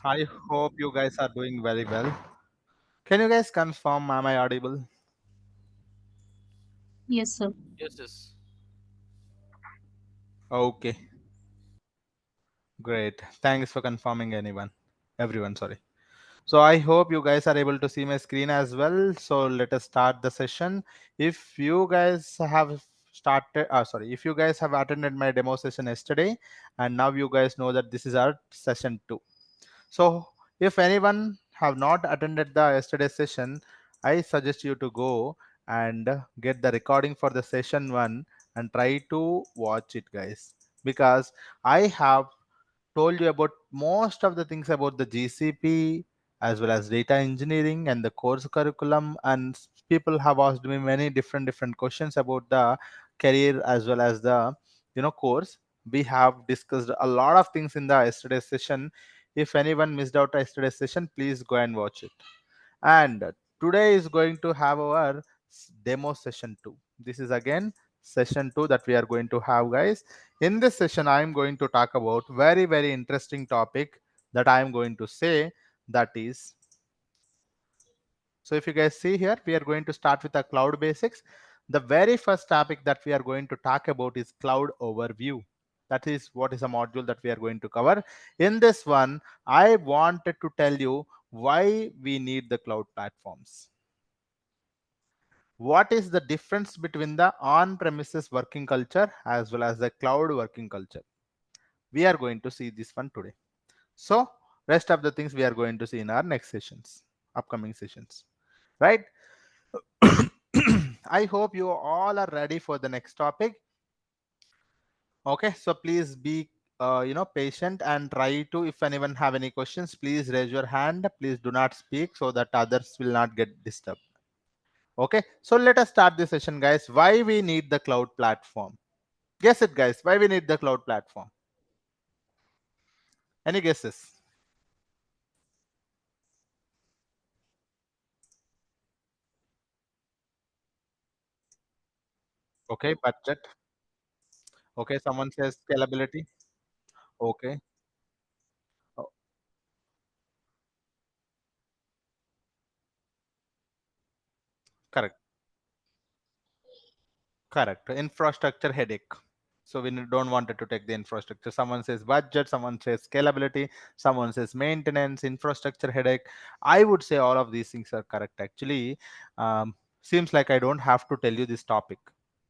I hope you guys are doing very well. Can you guys confirm, am I audible? Yes, sir. Yes, yes. Okay, great. Thanks for confirming everyone, sorry. So I hope you guys are able to see my screen as well. So let us start the session. If you guys have if you guys have attended my demo session yesterday, and now you guys know that this is our session 2. So if anyone have not attended the yesterday session, I suggest you to go and get the recording for the session 1 and try to watch it, guys, because I have told you about most of the things about the GCP as well as data engineering and the course curriculum, and people have asked me many different questions about the career as well as the course. We have discussed a lot of things in the yesterday session. If anyone missed out yesterday's session, please go and watch it. And today is going to have our demo session 2. This is again session 2 that we are going to have, guys. In this session I am going to talk about very interesting topic that I am going to say, that is, so if you guys see here, we are going to start with the cloud basics. The very first topic that we are going to talk about is cloud overview. That is what is a module that we are going to cover. In this one, I wanted to tell you why we need the cloud platforms. What is the difference between the on-premises working culture as well as the cloud working culture? We are going to see this one today. So rest of the things we are going to see in our next sessions, upcoming sessions, right? I hope you all are ready for the next topic. Okay, so please be patient and try to, if anyone have any questions, please raise your hand. Please do not speak so that others will not get disturbed. Okay, so let us start this session, guys. Why we need the cloud platform? Guess it, guys. Why we need the cloud platform? Any guesses? Okay, budget. Okay, someone says scalability. Okay, oh, correct. Correct. Infrastructure headache. So we don't want it to take the infrastructure. Someone says budget, someone says scalability, someone says maintenance, infrastructure headache. I would say all of these things are correct. Actually, seems like I don't have to tell you this topic.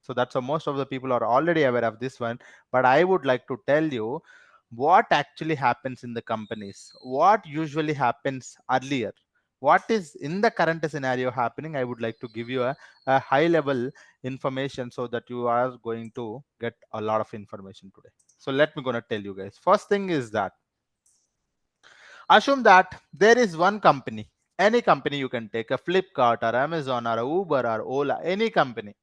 So that's why most of the people are already aware of this one. But I would like to tell you what actually happens in the companies, what usually happens earlier, what is in the current scenario happening. I would like to give you a high level information so that you are going to get a lot of information today. So let me gonna tell you guys. First thing is that assume that there is one company, any company you can take, a Flipkart or Amazon or a Uber or Ola, any company.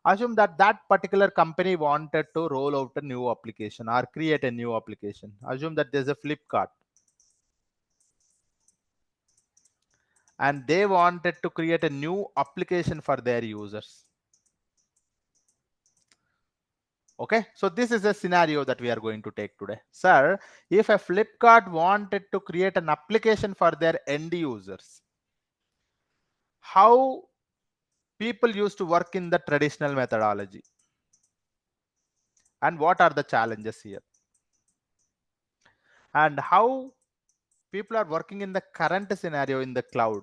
Assume that that particular company wanted to roll out a new application or create a new application. Assume that there's a Flipkart and they wanted to create a new application for their users. Okay, so this is a scenario that we are going to take today. Sir, if a Flipkart wanted to create an application for their end users, how people used to work in the traditional methodology, and what are the challenges here, and how people are working in the current scenario in the cloud,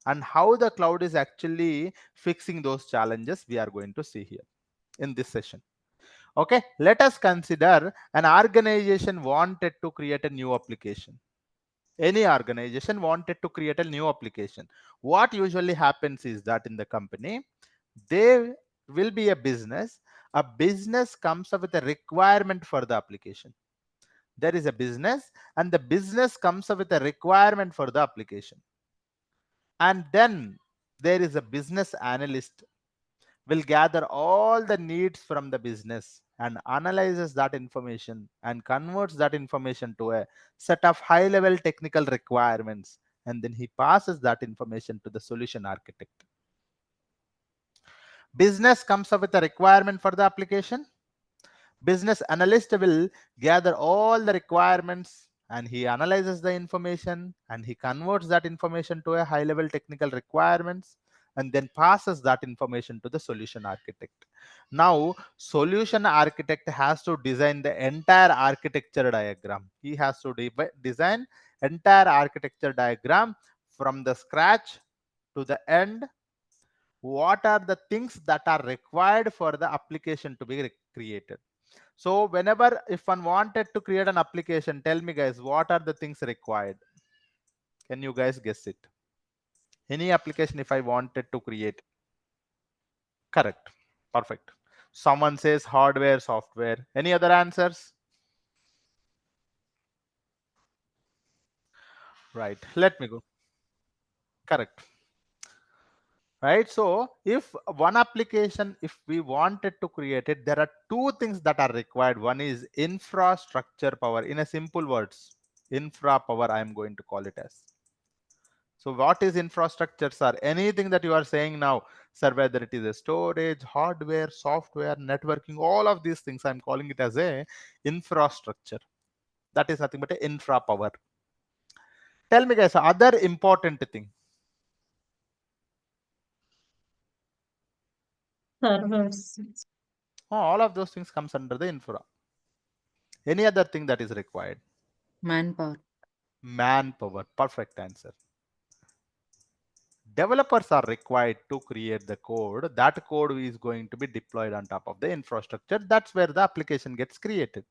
and how the cloud is actually fixing those challenges, we are going to see here in this session. Okay, let us consider an organization wanted to create a new application. Any organization wanted to create a new application. What usually happens is that in the company, there will be a business comes up with a requirement for the application. There is a business and the business comes up with a requirement for the application, and then there is a business analyst will gather all the needs from the business and analyzes that information and converts that information to a set of high level technical requirements, and then he passes that information to the solution architect. Business comes up with a requirement for the application. Business analyst will gather all the requirements and he analyzes the information and he converts that information to a high level technical requirements and then passes that information to the solution architect. Now solution architect has to design the entire architecture diagram. He has to design entire architecture diagram from the scratch to the end. What are the things that are required for the application to be created? So whenever if one wanted to create an application, tell me guys, what are the things required? Can you guys guess it? Any application if I wanted to create. Correct. Perfect. Someone says hardware, software. Any other answers? Right. Let me go. Correct. Right. So if one application, if we wanted to create it, there are two things that are required. One is infrastructure power. In a simple words, infra power, I am going to call it as. So what is infrastructure, sir? Anything that you are saying now, sir, whether it is a storage, hardware, software, networking, all of these things, I'm calling it as a infrastructure. That is nothing but a infra power. Tell me guys, other important thing. Servers. Oh, all of those things comes under the infra. Any other thing that is required? Manpower. Manpower. Perfect answer. Developers are required to create the code. That code is going to be deployed on top of the infrastructure. That's where the application gets created.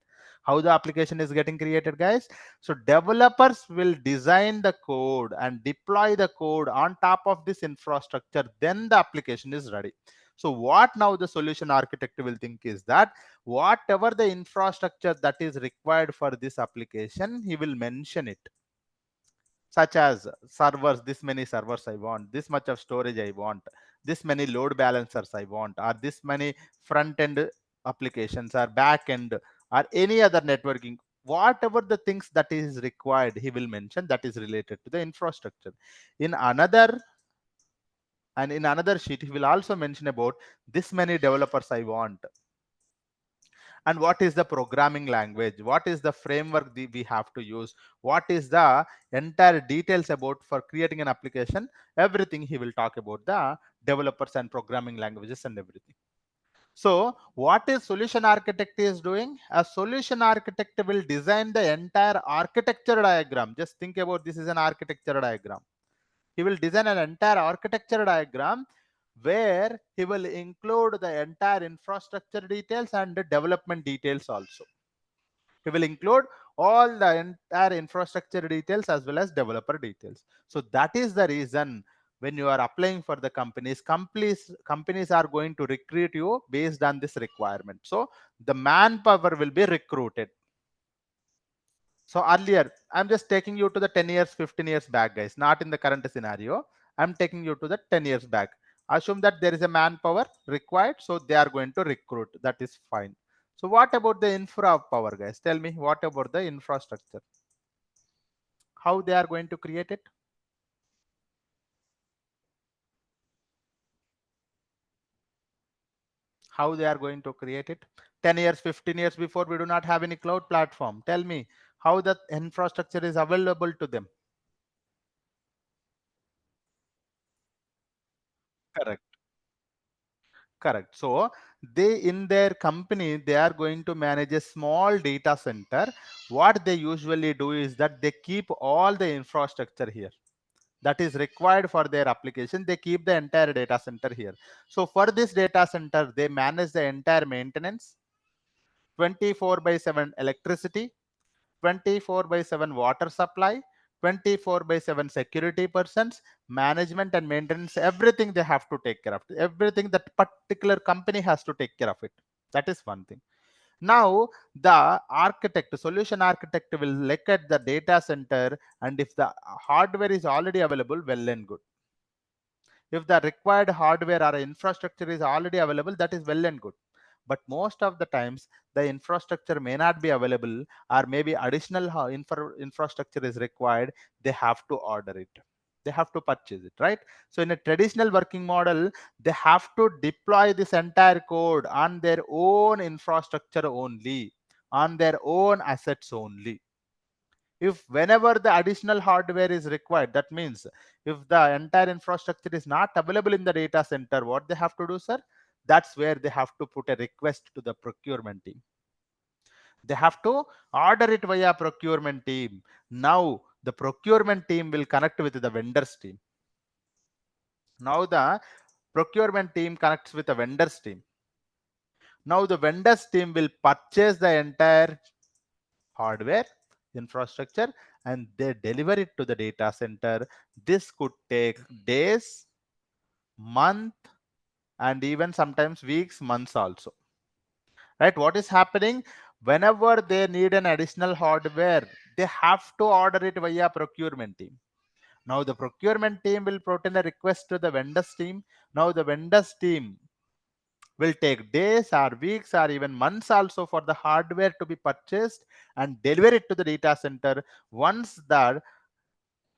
How the application is getting created, guys? So developers will design the code and deploy the code on top of this infrastructure, then the application is ready. So what now the solution architect will think is that whatever the infrastructure that is required for this application, he will mention it, such as servers, this many servers I want, this much of storage I want, this many load balancers I want, or this many front end applications or back end or any other networking. Whatever the things that is required, he will mention that is related to the infrastructure. In another in another sheet, he will also mention about this many developers I want, and what is the programming language, what is the framework we have to use, what is the entire details about for creating an application. Everything he will talk about the developers and programming languages and everything. So what is solution architect is doing? A solution architect will design the entire architecture diagram. Just think about, this is an architecture diagram. He will design an entire architecture diagram where he will include the entire infrastructure details and the development details also. He will include all the entire infrastructure details as well as developer details. So that is the reason when you are applying for the companies are going to recruit you based on this requirement. So the manpower will be recruited. So earlier, I'm just taking you to the 10 years, 15 years back, guys, not in the current scenario. I'm taking you to the 10 years back. Assume that there is a manpower required, so they are going to recruit. That is fine. So what about the infra power, guys? Tell me, what about the infrastructure? How they are going to create it? How they are going to create it? 10 years, 15 years before, we do not have any cloud platform. Tell me how the infrastructure is available to them. Correct. Correct. So they in their company, they are going to manage a small data center. What they usually do is that they keep all the infrastructure here that is required for their application. They keep the entire data center here. So for this data center, they manage the entire maintenance, 24 by 7 electricity, 24 by 7 water supply, 24 by 7 security persons, management and maintenance, everything they have to take care of. Everything that particular company has to take care of it. That is one thing. Now, the architect, solution architect will look at the data center, and if the hardware is already available, well and good. If the required hardware or infrastructure is already available, that is well and good. But most of the times the infrastructure may not be available, or maybe additional infrastructure is required. They have to order it, they have to purchase it, right? So in a traditional working model, they have to deploy this entire code on their own infrastructure only, on their own assets only. If whenever the additional hardware is required, that means if the entire infrastructure is not available in the data center, what they have to do, sir? That's where they have to put a request to the procurement team. They have to order it via procurement team. Now the procurement team will connect with the vendors team. Now the procurement team connects with the vendors team. Now the vendors team will purchase the entire hardware infrastructure and they deliver it to the data center. This could take days, month, and even sometimes weeks, months also. Right? What is happening? Whenever they need an additional hardware, they have to order it via procurement team. Now the procurement team will put in a request to the vendors team. Now the vendors team will take days or weeks or even months also for the hardware to be purchased and deliver it to the data center. Once the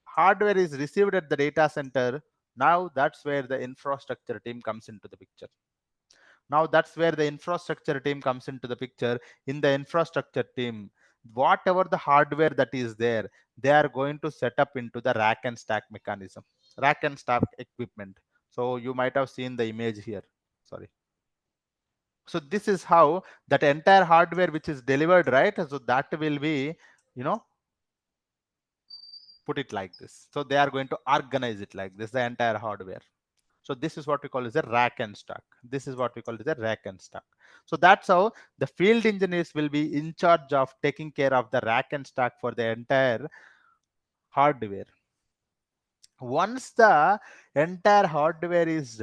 hardware is received at the data center, now that's where the infrastructure team comes into the picture. Now that's where the infrastructure team comes into the picture. In the infrastructure team, whatever the hardware that is there, they are going to set up into the rack and stack mechanism, rack and stack equipment. So you might have seen the image here. Sorry. So this is how that entire hardware which is delivered, right? So that will be, you know, put it like this. So they are going to organize it like this, the entire hardware. So this is what we call as a rack and stack. This is what we call as a rack and stack. So that's how the field engineers will be in charge of taking care of the rack and stack for the entire hardware. Once the entire hardware is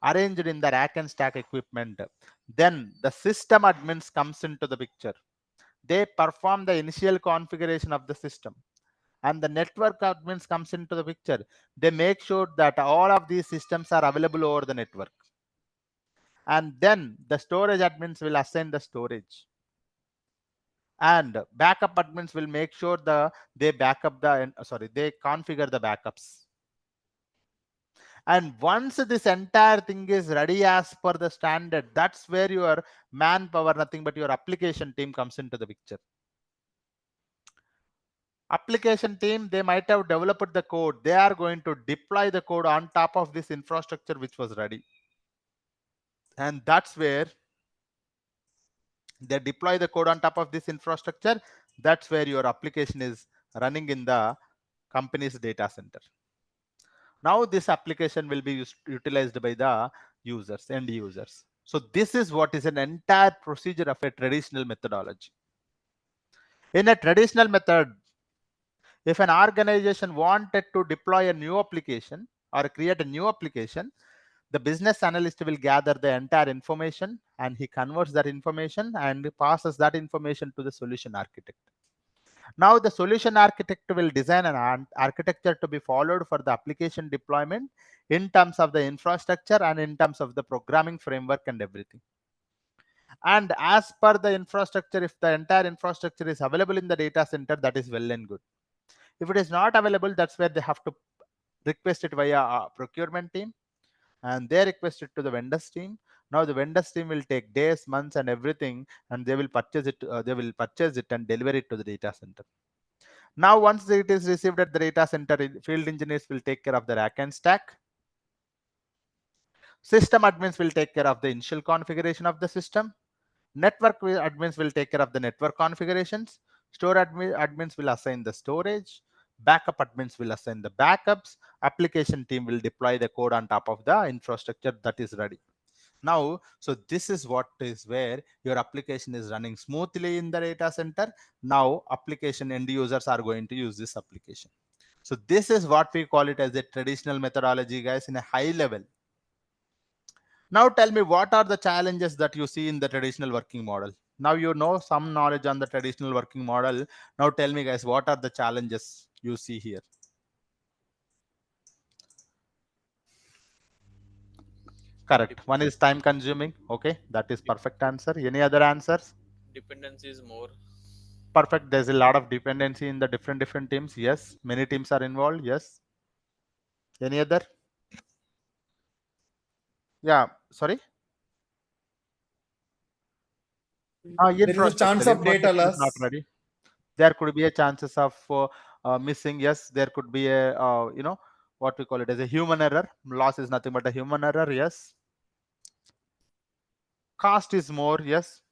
arranged in the rack and stack equipment, then the system admins comes into the picture. They perform the initial configuration of the system and the network admins comes into the picture. They make sure that all of these systems are available over the network. And then the storage admins will assign the storage. And backup admins will make sure they backup they configure the backups. And once this entire thing is ready as per the standard, that's where your manpower, nothing but your application team comes into the picture. Application team, they might have developed the code. They are going to deploy the code on top of this infrastructure which was ready. And that's where they deploy the code on top of this infrastructure. That's where your application is running in the company's data center. Now this application will be utilized by the users, end users. So this is what is an entire procedure of a traditional methodology. In a traditional method, if an organization wanted to deploy a new application or create a new application, the business analyst will gather the entire information and he converts that information and passes that information to the solution architect. Now the solution architect will design an architecture to be followed for the application deployment in terms of the infrastructure and in terms of the programming framework and everything. And as per the infrastructure, if the entire infrastructure is available in the data center, that is well and good. If it is not available, that's where they have to request it via procurement team and they request it to the vendors team. Now the vendors team will take days, months and everything and they will purchase it. They will purchase it and deliver it to the data center. Now once it is received at the data center, field engineers will take care of the rack and stack. System admins will take care of the initial configuration of the system. Network admins will take care of the network configurations. Store admins will assign the storage. Backup admins will assign the backups. Application team will deploy the code on top of the infrastructure that is ready. Now, so this is what is where your application is running smoothly in the data center. Now, application end users are going to use this application. So this is what we call it as a traditional methodology, guys, in a high level. Now tell me, what are the challenges that you see in the traditional working model? Now you know some knowledge on the traditional working model. Now tell me, guys, what are the challenges you see here? Correct. Dep- One is time consuming. Okay, that is dep- perfect answer. Any other answers? Dependency is more. Perfect. There's a lot of dependency in the different teams. Yes. Many teams are involved. Yes. Any other? Yeah. Sorry. There is a chance Infrastructure. of data Infrastructure is not loss. ready. There could be a chances of missing. Yes, there could be a what we call it as a human error. Loss is nothing but a human error. Yes. Cost is more. Yes.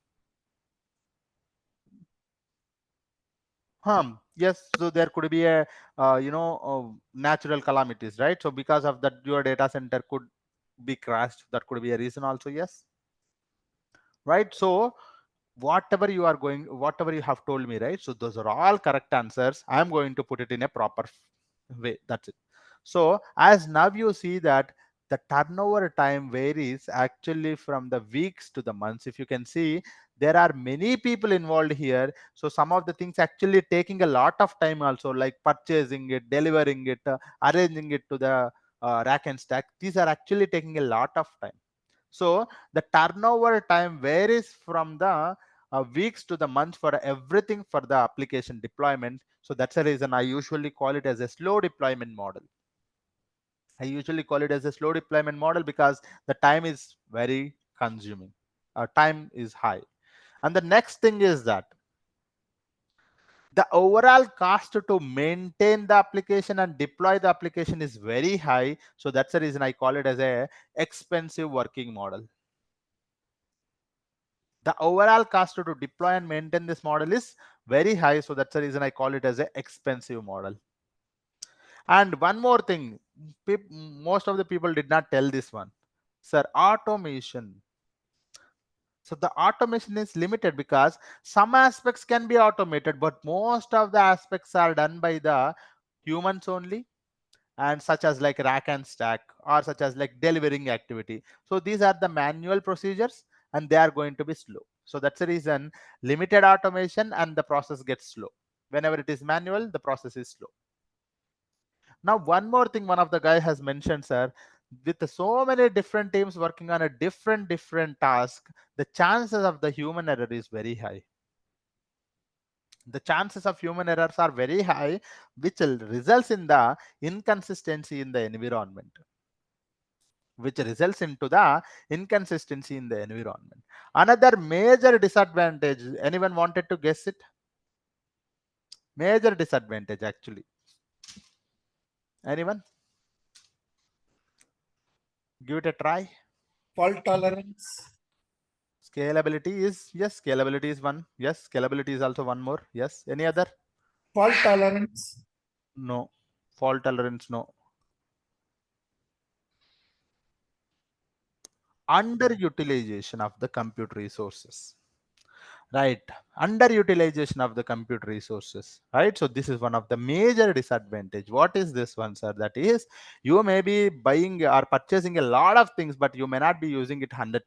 Yes, so there could be a natural calamities, right? So because of that, your data center could be crashed. That could be a reason also. Yes, right. So whatever you have told me, right? So those are all correct answers. I'm going to put it in a proper way. That's it. So as now you see that the turnover time varies actually from the weeks to the months. If you can see, there are many people involved here. So some of the things actually taking a lot of time also, like purchasing it, delivering it, arranging it to the rack and stack. These are actually taking a lot of time. So the turnover time varies from the weeks to the months for everything for the application deployment. So that's the reason I usually call it as a slow deployment model. I usually call it as a slow deployment model because the time is very consuming. Time is high. And the next thing is that the overall cost to maintain the application and deploy the application is very high. So that's the reason I call it as a expensive working model. The overall cost to deploy and maintain this model is very high. So that's the reason I call it as an expensive model. And one more thing, most of the people did not tell this one. Sir, automation. So the automation is limited because some aspects can be automated, but most of the aspects are done by the humans only, and such as like rack and stack, or such as like delivering activity. So these are the manual procedures and they are going to be slow. So that's the reason limited automation and the process gets slow. Whenever it is manual, the process is slow. Now one more thing one of the guy has mentioned, sir, with so many different teams working on a different task, the chances of the human error is very high. The chances of human errors are very high, which results in the inconsistency in the environment, which results into the inconsistency in the environment. Another major disadvantage, anyone wanted to guess it? Major disadvantage actually. Anyone? Give it a try. Fault tolerance. Scalability is, yes, scalability is one. Yes, scalability is also one more. Yes. Any other? Fault tolerance. No. Fault tolerance, no. Underutilization of the compute resources. Right, underutilization of the compute resources, right? So this is one of the major disadvantage. What is this one, sir? That is, you may be buying or purchasing a lot of things, but you may not be using it 100%,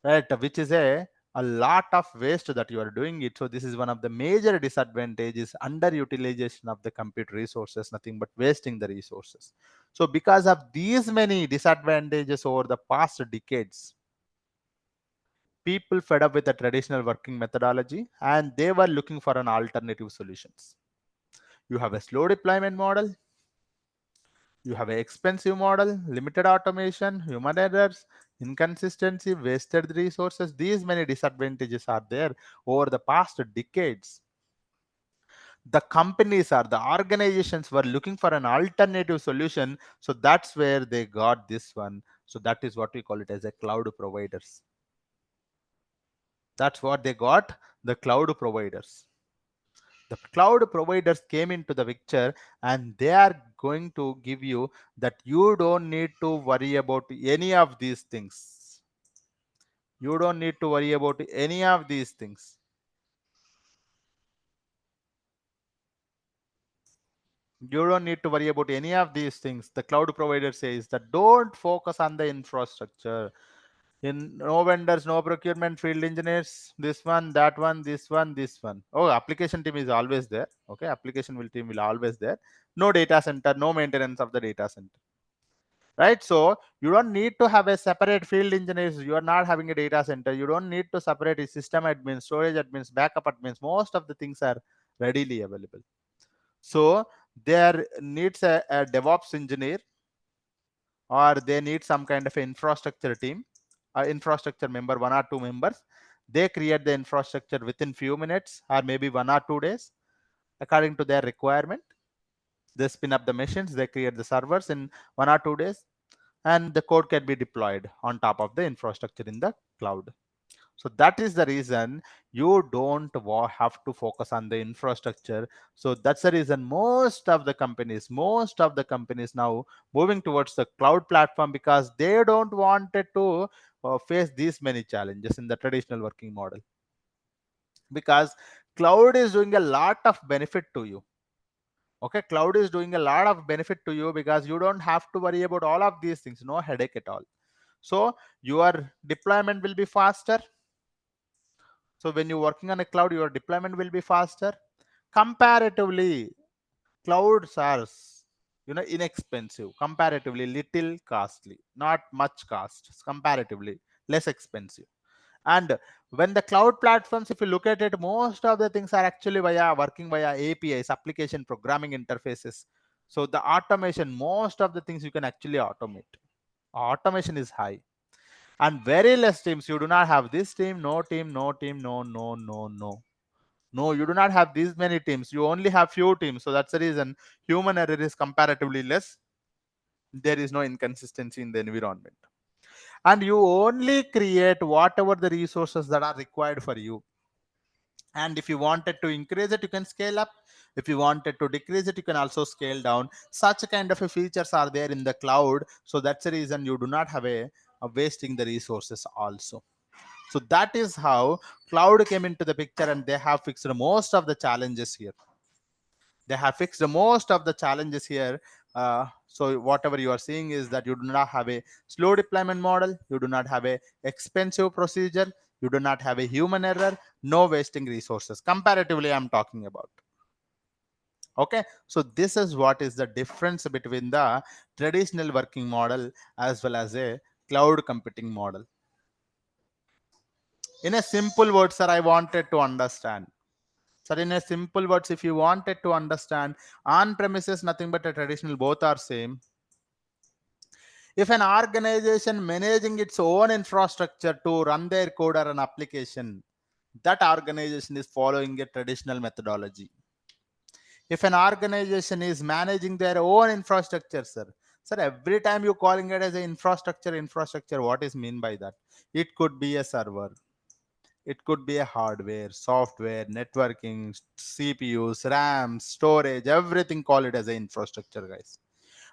right? Which is a lot of waste that you are doing it. So this is one of the major disadvantages, underutilization of the compute resources, nothing but wasting the resources. So because of these many disadvantages over the past decades, people fed up with the traditional working methodology and they were looking for an alternative solutions. You have a slow deployment model, you have an expensive model, limited automation, human errors, inconsistency, wasted resources. These many disadvantages are there over the past decades. The companies or the organizations were looking for an alternative solution. So that's where they got this one. So that is what we call it as a cloud providers. That's what they got, the cloud providers. The cloud providers came into the picture and they are going to give you that you don't need to worry about any of these things. You don't need to worry about any of these things. You don't need to worry about any of these things. The cloud provider says that don't focus on the infrastructure. In no vendors, no procurement, field engineers, this one, that one, this one, this one. Oh, application team is always there. Okay, application will team will always there. No data center, no maintenance of the data center. Right? So you don't need to have a separate field engineers. You are not having a data center. You don't need to separate a system admins, storage admins, backup admins. Most of the things are readily available. So there needs a DevOps engineer, or they need some kind of infrastructure team, infrastructure member, one or two members. They create the infrastructure within few minutes or maybe 1 or 2 days according to their requirement. They spin up the machines, they create the servers in 1 or 2 days, and the code can be deployed on top of the infrastructure in the cloud. So that is the reason you don't have to focus on the infrastructure. So that's the reason most of the companies now moving towards the cloud platform, because they don't want it to face these many challenges in the traditional working model, because cloud is doing a lot of benefit to you. Okay, cloud is doing a lot of benefit to you because you don't have to worry about all of these things, no headache at all. So your deployment will be faster. So when you're working on a cloud, your deployment will be faster. Comparatively, clouds are inexpensive, comparatively little costly, not much cost, comparatively less expensive. And when the cloud platforms, if you look at it, most of the things are actually working via APIs, application programming interfaces. So the automation, most of the things you can actually automate. Automation is high, and very less teams. You do not have this team, no team, no team, no, no, no, no. No, you do not have these many teams. You only have few teams. So that's the reason human error is comparatively less. There is no inconsistency in the environment. And you only create whatever the resources that are required for you. And if you wanted to increase it, you can scale up. If you wanted to decrease it, you can also scale down. Such kind of a features are there in the cloud. So that's the reason you do not have a wasting the resources also. So that is how cloud came into the picture, and they have fixed most of the challenges here. They have fixed most of the challenges here. So whatever you are seeing is that you do not have a slow deployment model, you do not have a expensive procedure, you do not have a human error, no wasting resources. Comparatively, I'm talking about. Okay, so this is what is the difference between the traditional working model as well as a cloud computing model. In a simple word, sir, I wanted to understand. So in a simple words, if you wanted to understand, on premises nothing but a traditional, both are same. If an organization managing its own infrastructure to run their code or an application, that organization is following a traditional methodology. If an organization is managing their own infrastructure, sir, every time you're calling it as an infrastructure, what is mean by that? It could be a server. It could be a hardware, software, networking, CPUs, RAM, storage, everything, call it as an infrastructure, guys.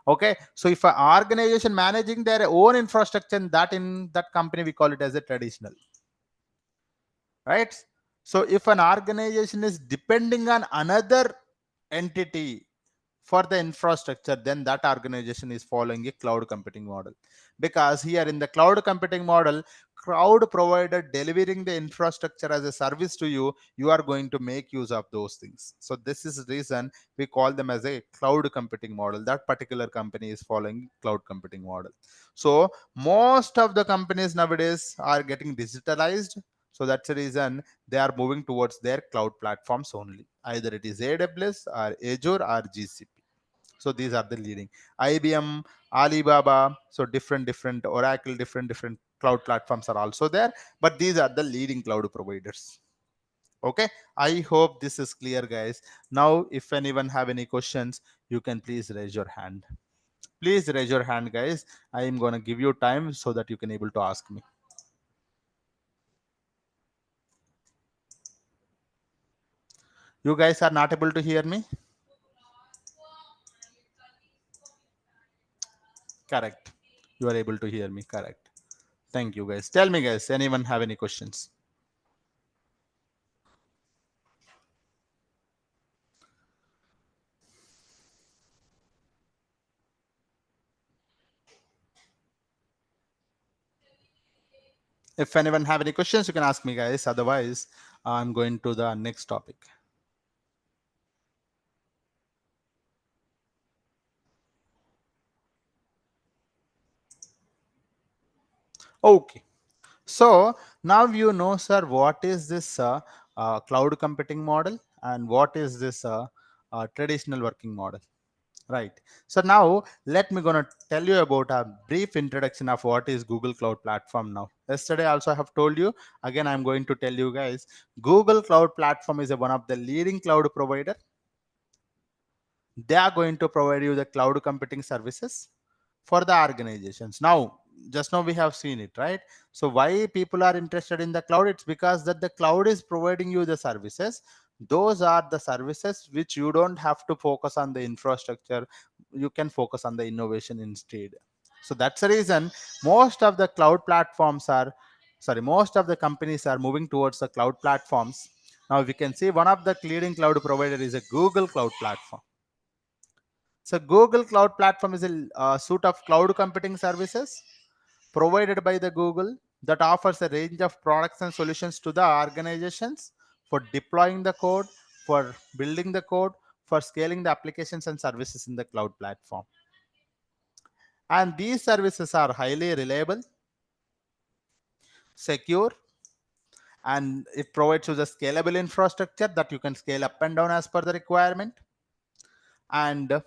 Okay, so if an organization managing their own infrastructure, in that company we call it as a traditional, right? So if an organization is depending on another entity for the infrastructure, then that organization is following a cloud computing model. Because here in the cloud computing model, cloud provider delivering the infrastructure as a service to you, you are going to make use of those things. So this is the reason we call them as a cloud computing model. That particular company is following cloud computing model. So most of the companies nowadays are getting digitalized. So that's the reason they are moving towards their cloud platforms only. Either it is AWS or Azure or GCP. So these are the leading. IBM, Alibaba, so different Oracle, different cloud platforms are also there, but these are the leading cloud providers. Okay, I hope this is clear, guys. Now if anyone have any questions, you can please raise your hand. Please raise your hand, guys. I am going to give you time so that you can able to ask me. You guys are not able to hear me? Correct. You are able to hear me. Correct. Thank you, guys. Tell me, guys, anyone have any questions? If anyone have any questions, you can ask me, guys. Otherwise, I'm going to the next topic. Okay. So now you know, sir, what is this cloud computing model and what is this traditional working model. Right. So now let me gonna tell you about a brief introduction of what is Google Cloud Platform now. Yesterday also I have told you. Again, I'm going to tell you guys. Google Cloud Platform is one of the leading cloud provider. They are going to provide you the cloud computing services for the organizations. Now, just now we have seen it, right? So why people are interested in the cloud? It's because that the cloud is providing you the services. Those are the services which you don't have to focus on the infrastructure. You can focus on the innovation instead. So that's the reason most of the cloud platforms are, sorry, most of the companies are moving towards the cloud platforms. Now we can see one of the leading cloud provider is a Google Cloud Platform. So Google Cloud Platform is a suite of cloud computing services provided by the Google that offers a range of products and solutions to the organizations for deploying the code, for building the code, for scaling the applications and services in the cloud platform. And these services are highly reliable, secure, and it provides you the scalable infrastructure that you can scale up and down as per the requirement. And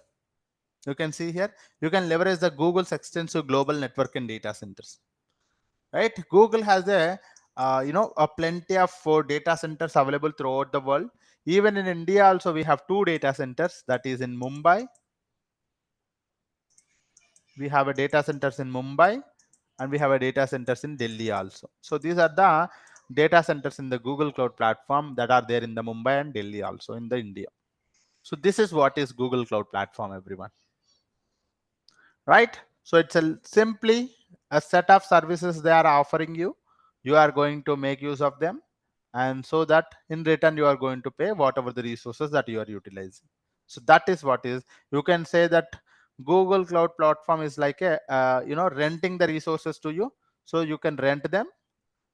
you can see here, you can leverage the Google's extensive global network and data centers. Right? Google has a plenty of data centers available throughout the world. Even in India, also we have two data centers. That is in Mumbai. We have a data centers in Mumbai, and we have a data centers in Delhi also. So these are the data centers in the Google Cloud Platform that are there in the Mumbai and Delhi also in the India. So this is what is Google Cloud Platform, everyone. Right? So it's simply a set of services they are offering you. You are going to make use of them, and so that in return you are going to pay whatever the resources that you are utilizing. So that is what is, you can say that Google Cloud Platform is like a renting the resources to you. So you can rent them,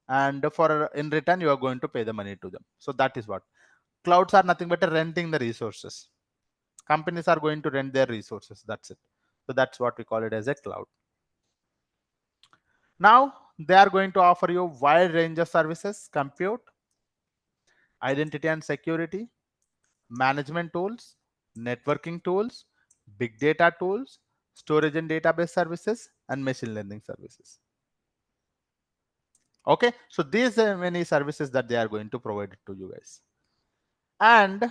and for in return you are going to pay the money to them. So that is what clouds are, nothing but a renting the resources. Companies are going to rent their resources, that's it. So that's what we call it as a cloud. Now they are going to offer you wide range of services: compute, identity and security, management tools, networking tools, big data tools, storage and database services, and machine learning services. Okay, so these are many services that they are going to provide it to you guys. And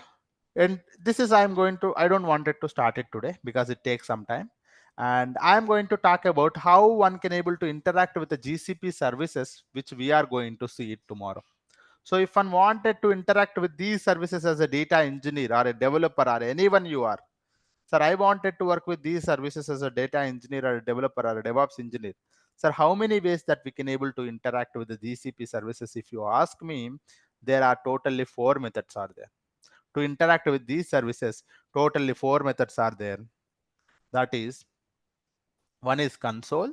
this is, I don't want it to start it today because it takes some time. And I'm going to talk about how one can able to interact with the GCP services, which we are going to see it tomorrow. So if one wanted to interact with these services as a data engineer or a developer or anyone you are, sir, I wanted to work with these services as a data engineer or a developer or a DevOps engineer. Sir, how many ways that we can able to interact with the GCP services? If you ask me, there are totally four methods are there. To interact with these services, totally four methods are there. That is, one is console,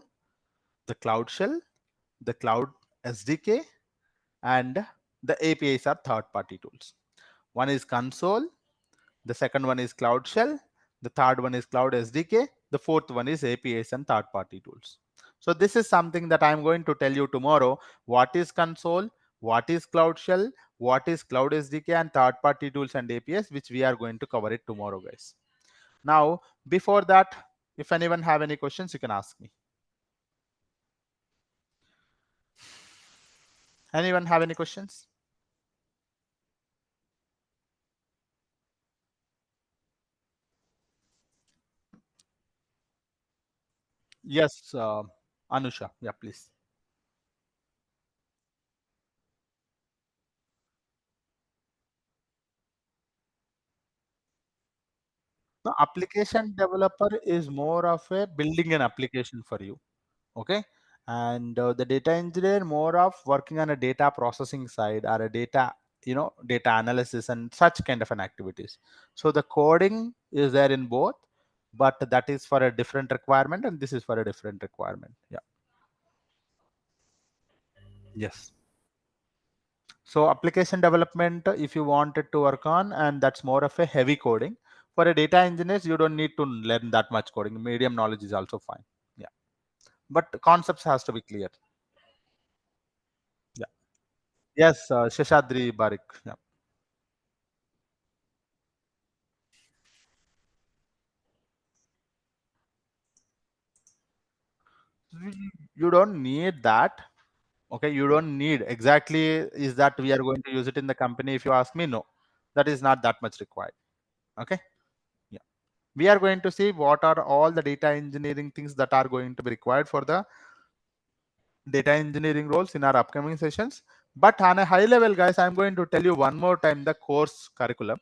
the cloud shell, the cloud SDK, and the APIs are third party tools. One is console, the second one is cloud shell, the third one is cloud SDK, the fourth one is APIs and third party tools. So this is something that I'm going to tell you tomorrow. What is console, what is cloud shell, what is cloud SDK, and third party tools and APIs, which we are going to cover it tomorrow, guys. Now before that, if anyone have any questions, you can ask me. Anyone have any questions? Yes, Anusha, yeah, please. The application developer is more of a building an application for you. Okay. And the data engineer more of working on a data processing side or a data, data analysis and such kind of an activities. So the coding is there in both, but that is for a different requirement and this is for a different requirement. Yeah. Yes. So application development, if you wanted to work on, and that's more of a heavy coding. For a data engineers, you don't need to learn that much coding. Medium knowledge is also fine. Yeah. But concepts has to be clear. Yeah. Yes, Sheshadri Barik. Yeah. You don't need that. Okay, you don't need exactly is that we are going to use it in the company. If you ask me, no, that is not that much required. Okay, yeah, we are going to see what are all the data engineering things that are going to be required for the data engineering roles in our upcoming sessions. But on a high level, guys, I'm going to tell you one more time the course curriculum,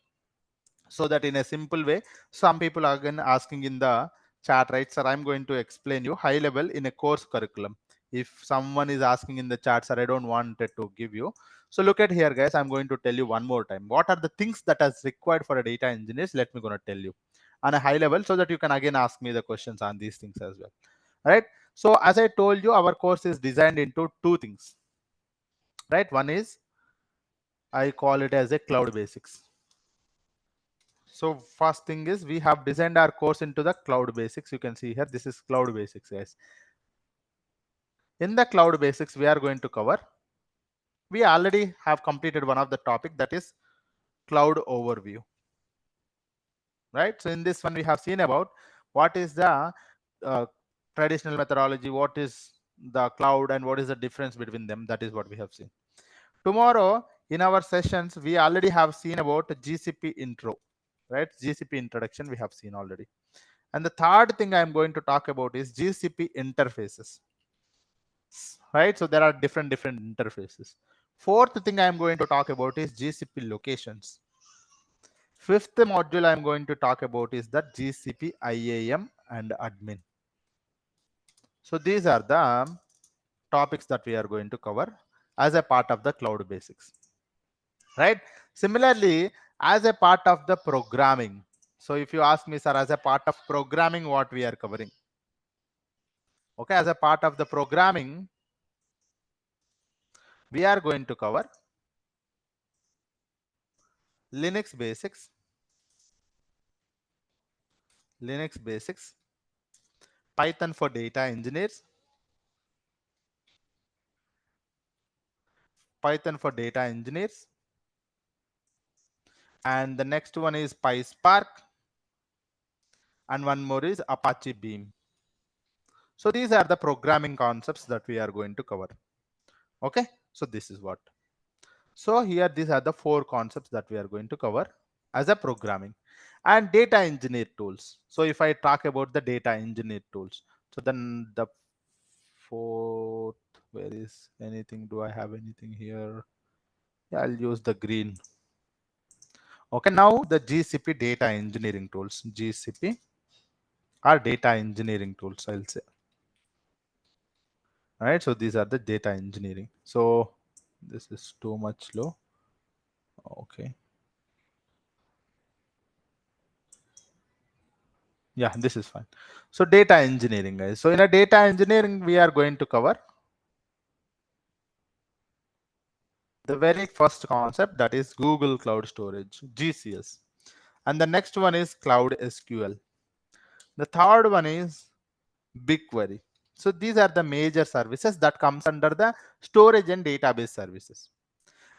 so that in a simple way, some people are again asking in the chat, right, sir, I'm going to explain you high level in a course curriculum. If someone is asking in the chat, sir, I don't want it to give you. So look at here, guys, I'm going to tell you one more time what are the things that is required for a data engineers. Let me gonna tell you on a high level, so that you can again ask me the questions on these things as well. Right, so as I told you, our course is designed into two things. Right, one is, I call it as a cloud basics. So first thing is, we have designed our course into the cloud basics. You can see here, this is cloud basics, guys. In the cloud basics, we are going to cover, we already have completed one of the topic, that is cloud overview. Right, so in this one we have seen about what is the uh, traditional methodology, what is the cloud, and what is the difference between them. That is what we have seen. Tomorrow in our sessions, we already have seen about GCP intro, right? GCP introduction we have seen already. And the third thing I'm going to talk about is GCP interfaces, right? So there are different interfaces. Fourth thing I'm going to talk about is GCP locations. Fifth module I'm going to talk about is the GCP IAM and admin. So these are the topics that we are going to cover as a part of the cloud basics, right? Similarly, as a part of the programming. So if you ask me, sir, as a part of programming, what we are covering? Okay, as a part of the programming, we are going to cover Linux basics, Linux basics, Python for data engineers, Python for data engineers, and the next one is PySpark, and one more is Apache Beam. So these are the programming concepts that we are going to cover. Okay, so this is what. So here, these are the four concepts that we are going to cover as a programming and data engineer tools. So if I talk about the data engineer tools, so then the fourth, where is anything? Do I have anything here? Yeah, I'll use the green. Okay, now the GCP data engineering tools, GCP are data engineering tools, I'll say. All right, so these are the data engineering. So this is too much low. Okay. Yeah, this is fine. So data engineering, guys. So in a data engineering, we are going to cover the very first concept, that is Google Cloud Storage, GCS. And the next one is Cloud SQL. The third one is BigQuery. So these are the major services that comes under the storage and database services.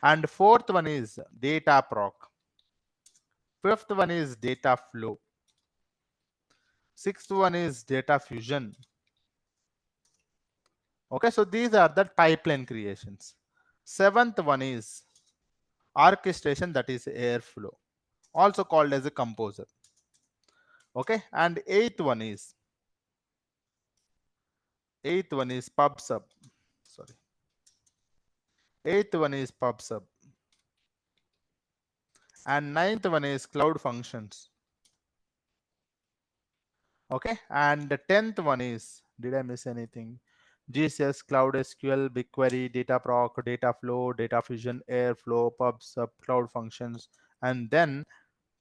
And fourth one is data proc. Fifth one is data flow. Sixth one is data fusion. Okay, so these are the pipeline creations. Seventh one is orchestration, that is airflow, also called as a composer. Okay, and eighth one is PubSub. Sorry, eighth one is PubSub, and ninth one is cloud functions. Okay, and the 10th one is, did I miss anything? GCS, Cloud SQL, BigQuery, Dataproc, Dataflow, Data Fusion, Airflow, PubSub, Cloud Functions, and then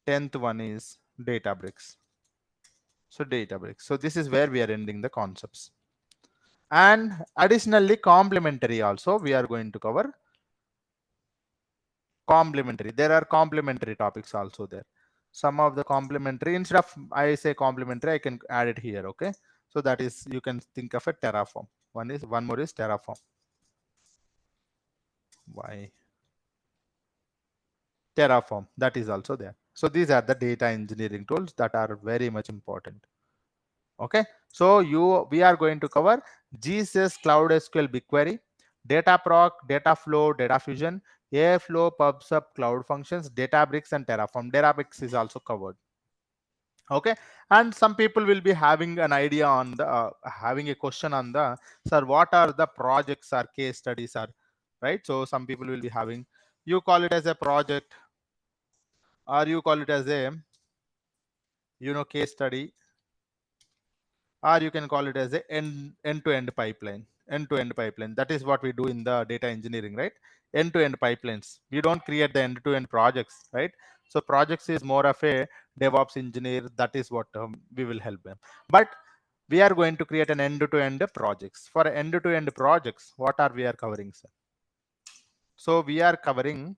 10th one is Databricks. So Databricks. So this is where we are ending the concepts. And additionally, complementary also we are going to cover. Complementary. There are complementary topics also there. Some of the complementary, instead of I say complementary, I can add it here. Okay, so that is, you can think of a Terraform. One more is Terraform. Why Terraform? That is also there. So these are the data engineering tools that are very much important. Okay, so we are going to cover GCS Cloud SQL BigQuery, Dataproc, Data Flow, Data Fusion, Airflow, PubSub, Cloud Functions, Databricks, and Terraform. Databricks is also covered. Okay, and some people will be having an idea on the having a question on the, sir, what are the projects or case studies are, right? So some people will be having, you call it as a project, or you call it as a, case study, or you can call it as a end-to-end pipeline. End-to-end pipeline, that is what we do in the data engineering, right? End-to-end pipelines, we don't create the end-to-end projects, right? So projects is more of a DevOps engineer, that is what we will help them. But we are going to create an end-to-end projects. For end-to-end projects, what are we are covering, sir? So we are covering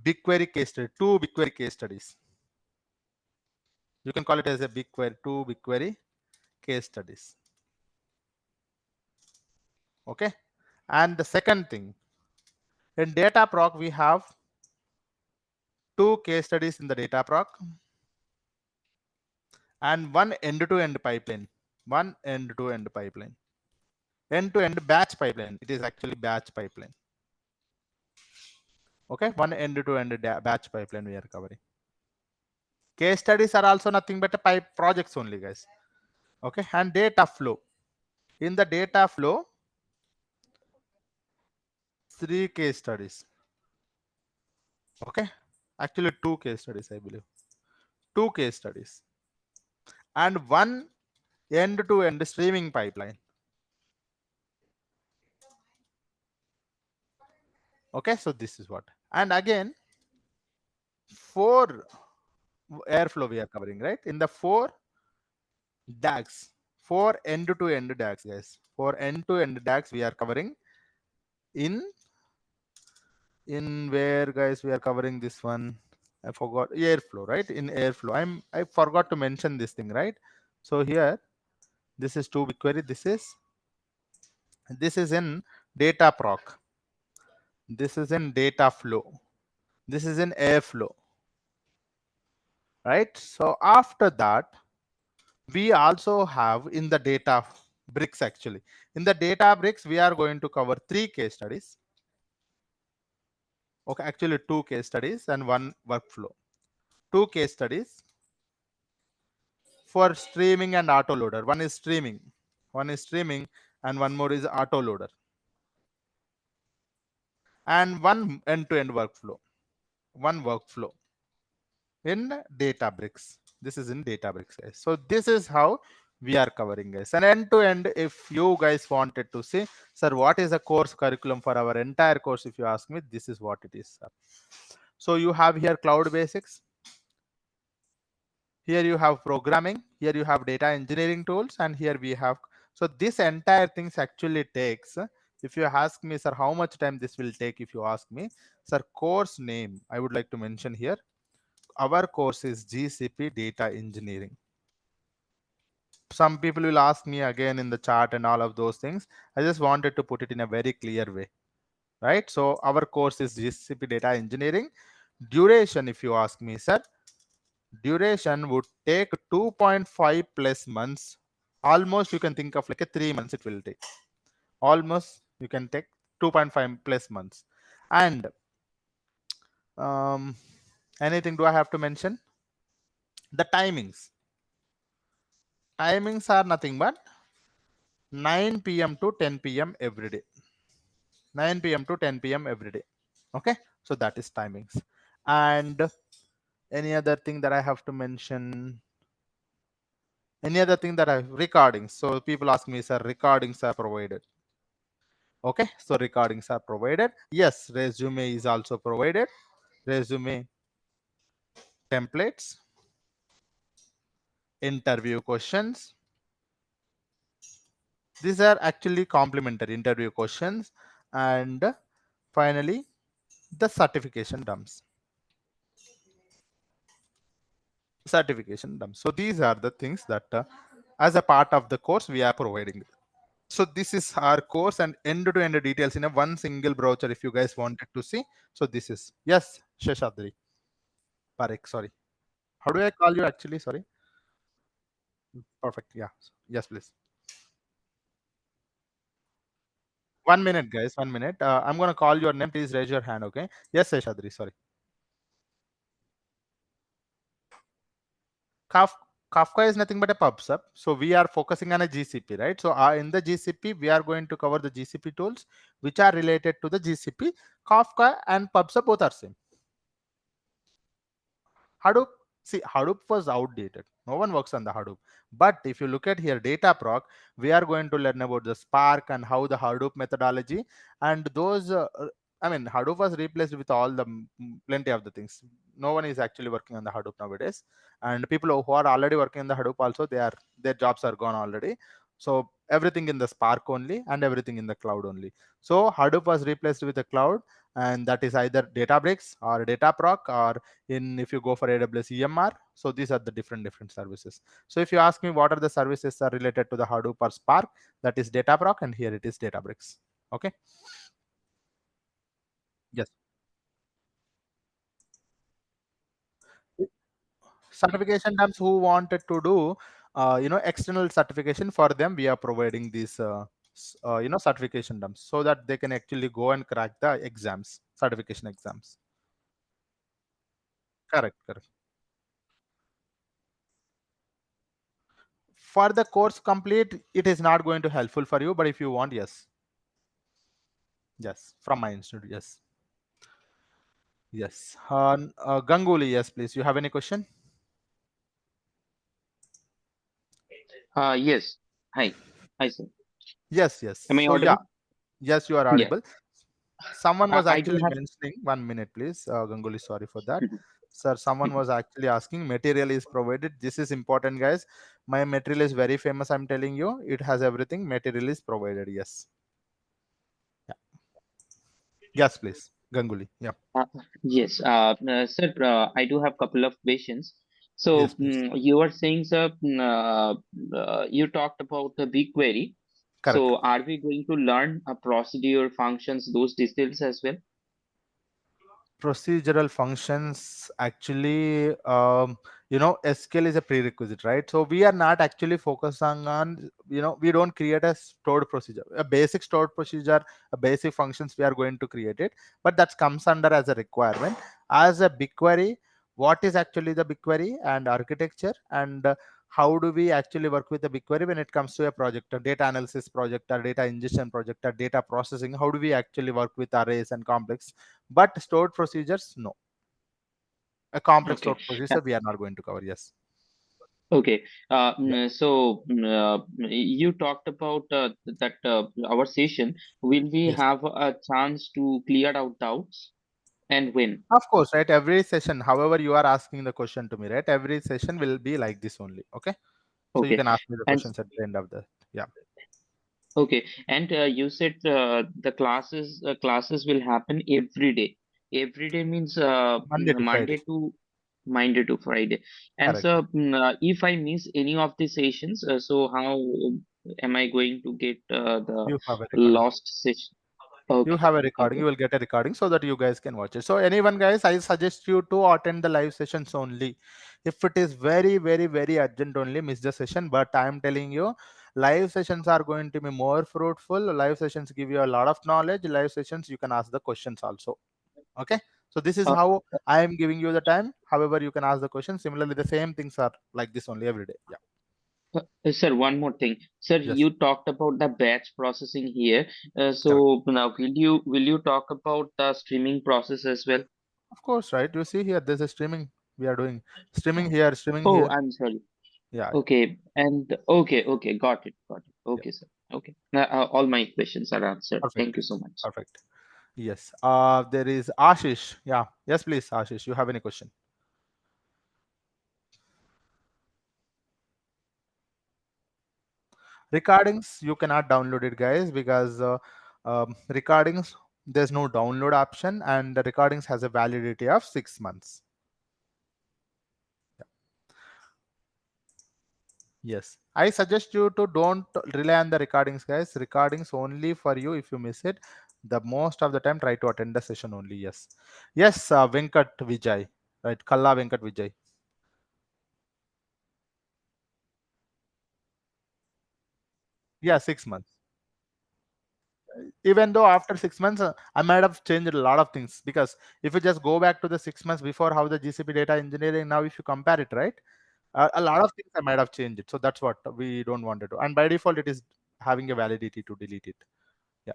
BigQuery case study, two BigQuery case studies. You can call it as a BigQuery, two BigQuery case studies. Okay, and the second thing, in Dataproc we have two case studies in the Dataproc and one end-to-end pipeline, one end-to-end pipeline, end-to-end batch pipeline. It is actually batch pipeline. Okay, one end-to-end batch pipeline we are covering. Case studies are also nothing but a pipe projects only, guys. Okay, and data flow. In the data flow, three case studies. Okay, actually two case studies, I believe. Two case studies and one end-to-end streaming pipeline. Okay, so this is what. And again, four airflow we are covering, right? In the four DAGs, four end-to-end DAGs, guys. For end-to-end DAGs we are covering in where, guys, we are covering this one. I forgot airflow, right? In airflow, I forgot to mention this thing, right? So here, this is two BigQuery. This is in Dataproc. This is in data flow. This is in airflow, right? So after that, we also have in the data bricks, actually. In the data bricks, we are going to cover three case studies. Okay, actually two case studies and one workflow. Two case studies for streaming and autoloader. One is streaming, and one more is autoloader. And one end-to-end workflow. One workflow in Databricks. This is in Databricks, guys. So this is how we are covering, guys. And end-to-end, if you guys wanted to say, sir, what is the course curriculum for our entire course? If you ask me, this is what it is, sir. So you have here cloud basics. Here you have programming, here you have data engineering tools, and here we have, so this entire things actually takes, if you ask me, sir, how much time this will take, if you ask me, sir, course name, I would like to mention here, our course is GCP Data Engineering. Some people will ask me again in the chat and all of those things. I just wanted to put it in a very clear way, right? So our course is GCP Data Engineering. Duration, if you ask me, sir, duration would take 2.5 plus months. Almost you can think of like a 3 months it will take. Almost you can take 2.5 plus months. And anything do I have to mention? The timings. Timings are nothing but 9 p.m. to 10 p.m. every day. 9 p.m. to 10 p.m. every day. Okay, so that is timings. And any other thing that I have to mention? Any other thing that I recordings? So people ask me, sir, recordings are provided. Okay, so recordings are provided. Yes, resume is also provided. Resume templates, interview questions. These are actually complementary interview questions. And finally, the certification dumps. Certification dumps. So these are the things that as a part of the course we are providing. So this is our course and end-to-end details in a one single browser if you guys wanted to see. So this is, yes, Sheshadri. Parekh, sorry. How do I call you actually? Sorry. Perfect. Yeah. Yes, please. 1 minute, guys. 1 minute. I'm gonna call your name. Please raise your hand. Okay. Yes, Seshadri. Sorry. Kaf- Kafka is nothing but a pub sub. So we are focusing on a GCP, right? So in the GCP, we are going to cover the GCP tools which are related to the GCP. Kafka and pub sub both are same. Hadoop, see, Hadoop was outdated. No one works on the Hadoop. But if you look at here, Dataproc, we are going to learn about the Spark and how the Hadoop methodology and those. I mean, Hadoop was replaced with all the plenty of the things. No one is actually working on the Hadoop nowadays, and people who are already working on the Hadoop also, their jobs are gone already. So everything in the Spark only and everything in the cloud only. So Hadoop was replaced with the cloud, and that is either Databricks or Dataproc or in if you go for AWS EMR. So these are the different services. So if you ask me what are the services are related to the Hadoop or Spark, that is Dataproc, and here it is Databricks. Okay. Yes. Certification terms who wanted to do external certification, for them we are providing these certification terms so that they can actually go and crack the exams, certification exams. Correct, correct. For the course complete, it is not going to helpful for you, but if you want, yes. Yes, from my institute, yes. Yes. Ganguly, yes, please. You have any question? Yes. Hi. Hi, sir. Yes, yes. Am I So yeah, audible? yes, you are Yeah. audible. Someone was I do actually have. mentioning 1 minute, please. Ganguly, sorry for that. Sir, someone was actually asking material is provided. This is important, guys. My material is very famous. I'm telling you, it has everything. Material is provided. Yes. Yeah. Yes, please. Ganguly. Yeah. Uh, yes. Sir, I do have couple of questions. Yes, So, please. you were saying, sir, you talked about the BigQuery. Correct. So, are we going to learn a procedure, functions, those details as well? Procedural functions actually, SQL is a prerequisite, right? So we are not actually focusing on, we don't create a stored procedure, a basic stored procedure, a basic functions we are going to create it, but that comes under as a requirement. As a BigQuery, what is actually the BigQuery and architecture, and how do we actually work with the BigQuery when it comes to a project, a data analysis project, or data ingestion project, or data processing? How do we actually work with arrays and complex? But stored procedures, no. A complex Okay. stored procedure we are not going to cover. Yes. Okay. Yeah. So, you talked about that our session. Will we Yes. have a chance to clear out doubts, and when? Of course, right? Every session, however you are asking the question to me, right? Every session will be like this only. Okay. So you Okay. can ask me the And questions at the end of the, yeah. okay, and you said the classes will happen every day. Every day means Monday to Friday. Monday to Friday. And Correct. so, if I miss any of the sessions, so how am I going to get the You have a recording. lost session? You Okay, have a recording. okay. You will get a recording so that you guys can watch it. So anyone, guys, I suggest you to attend the live sessions only. If it is very, very, very urgent, only miss the session. But I am telling you, live sessions are going to be more fruitful. Live sessions give you a lot of knowledge. Live sessions, you can ask the questions also. Okay. So this is Uh, how I am giving you the time. However, you can ask the question. Similarly, the same things are like this only every day. Yeah. Sir, one more thing. Sir, Yes. you talked about the batch processing here. Correct. So now will you talk about the streaming process as well? Of course, right. You see here, there's a streaming we are doing. Streaming here, streaming Oh, here. I'm sorry. Yeah. Okay, and okay, got it. Yeah. Okay, sir. Okay, now, all my questions are answered. Perfect. Thank you so much. Perfect. Yes. There is Ashish. Yeah. Yes, please, Ashish. You have any question? Recordings, you cannot download it, guys, because recordings, there's no download option, and the recordings has a validity of 6 months. Yes. I suggest you to don't rely on the recordings, guys. Recordings only for you if you miss it. The most of the time, try to attend the session only. Yes. Yes, Venkat Vijay. Right. Kalla Venkat Vijay. Yeah, 6 months. Even though after 6 months, I might have changed a lot of things, because if you just go back to the 6 months before, how the GCP data engineering now, if you compare it, right, a lot of things I might have changed it. So that's what we don't want to do. And by default, it is having a validity to delete it. Yeah.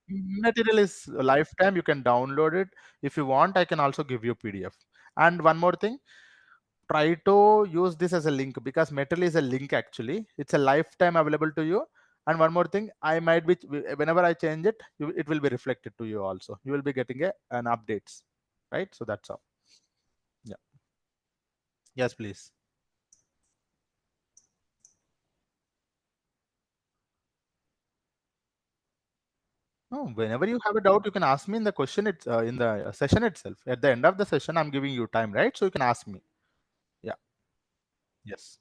Material is a lifetime. You can download it if you want. I can also give you PDF. And one more thing, try to use this as a link, because material is a link actually. It's a lifetime available to you. And one more thing, I might be, whenever I change it, it will be reflected to you also. You will be getting an updates, right? So that's all. Yeah. Yes, please. No, whenever you have a doubt, you can ask me in the question. It's in the session itself. At the end of the session, I'm giving you time, right? So you can ask me. Yeah. Yes.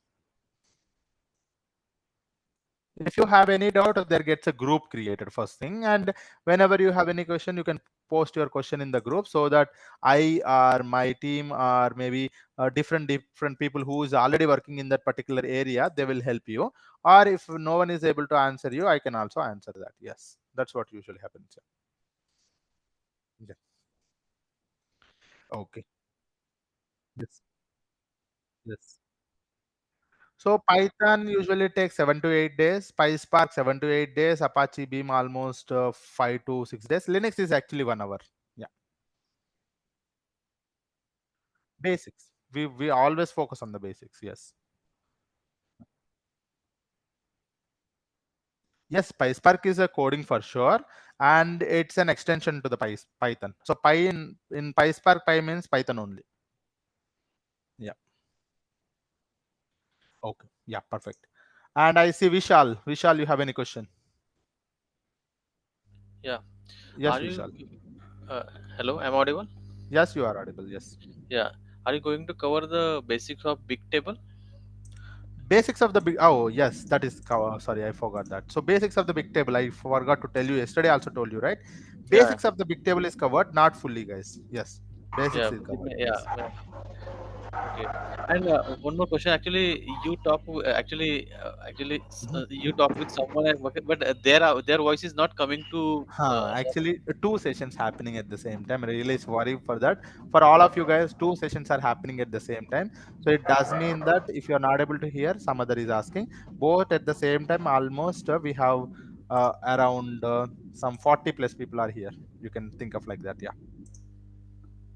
If you have any doubt, there gets a group created first thing, and whenever you have any question, you can post your question in the group, so that I or my team, or maybe different people who is already working in that particular area, they will help you. Or if no one is able to answer you, I can also answer that. Yes, that's what usually happens. Yeah. Okay. Yes. Yes. So Python usually takes 7 to 8 days, PySpark 7 to 8 days, Apache Beam almost 5 to 6 days. Linux is actually 1 hour. Yeah, basics. We always focus on the basics. Yes, yes. PySpark is a coding for sure, and it's an extension to the Python. So Py in PySpark, Py means Python only. Yeah. Okay. Yeah. Perfect. And I see Vishal. Vishal, you have any question? Yeah. Yes, Are you? Vishal. Uh, Hello, am I audible? Yes, you are audible. Yes. Yeah. Are you going to cover the basics of big table? Basics of the big, oh yes, that is sorry, I forgot that. So basics of the big table, I forgot to tell you yesterday, I also told you, right? Yeah. Basics of the big table is covered, not fully, guys. Yes, basics Yeah. is covered. Yeah. Yes. Okay. And one more question. Actually, Mhm. you talk with someone, but their voice is not coming to. Actually, two sessions happening at the same time. I really worry for that. For all of you guys, two sessions are happening at the same time. So it does mean that if you're not able to hear, some other is asking. Both at the same time, almost we have around some 40 plus people are here. You can think of like that. Yeah.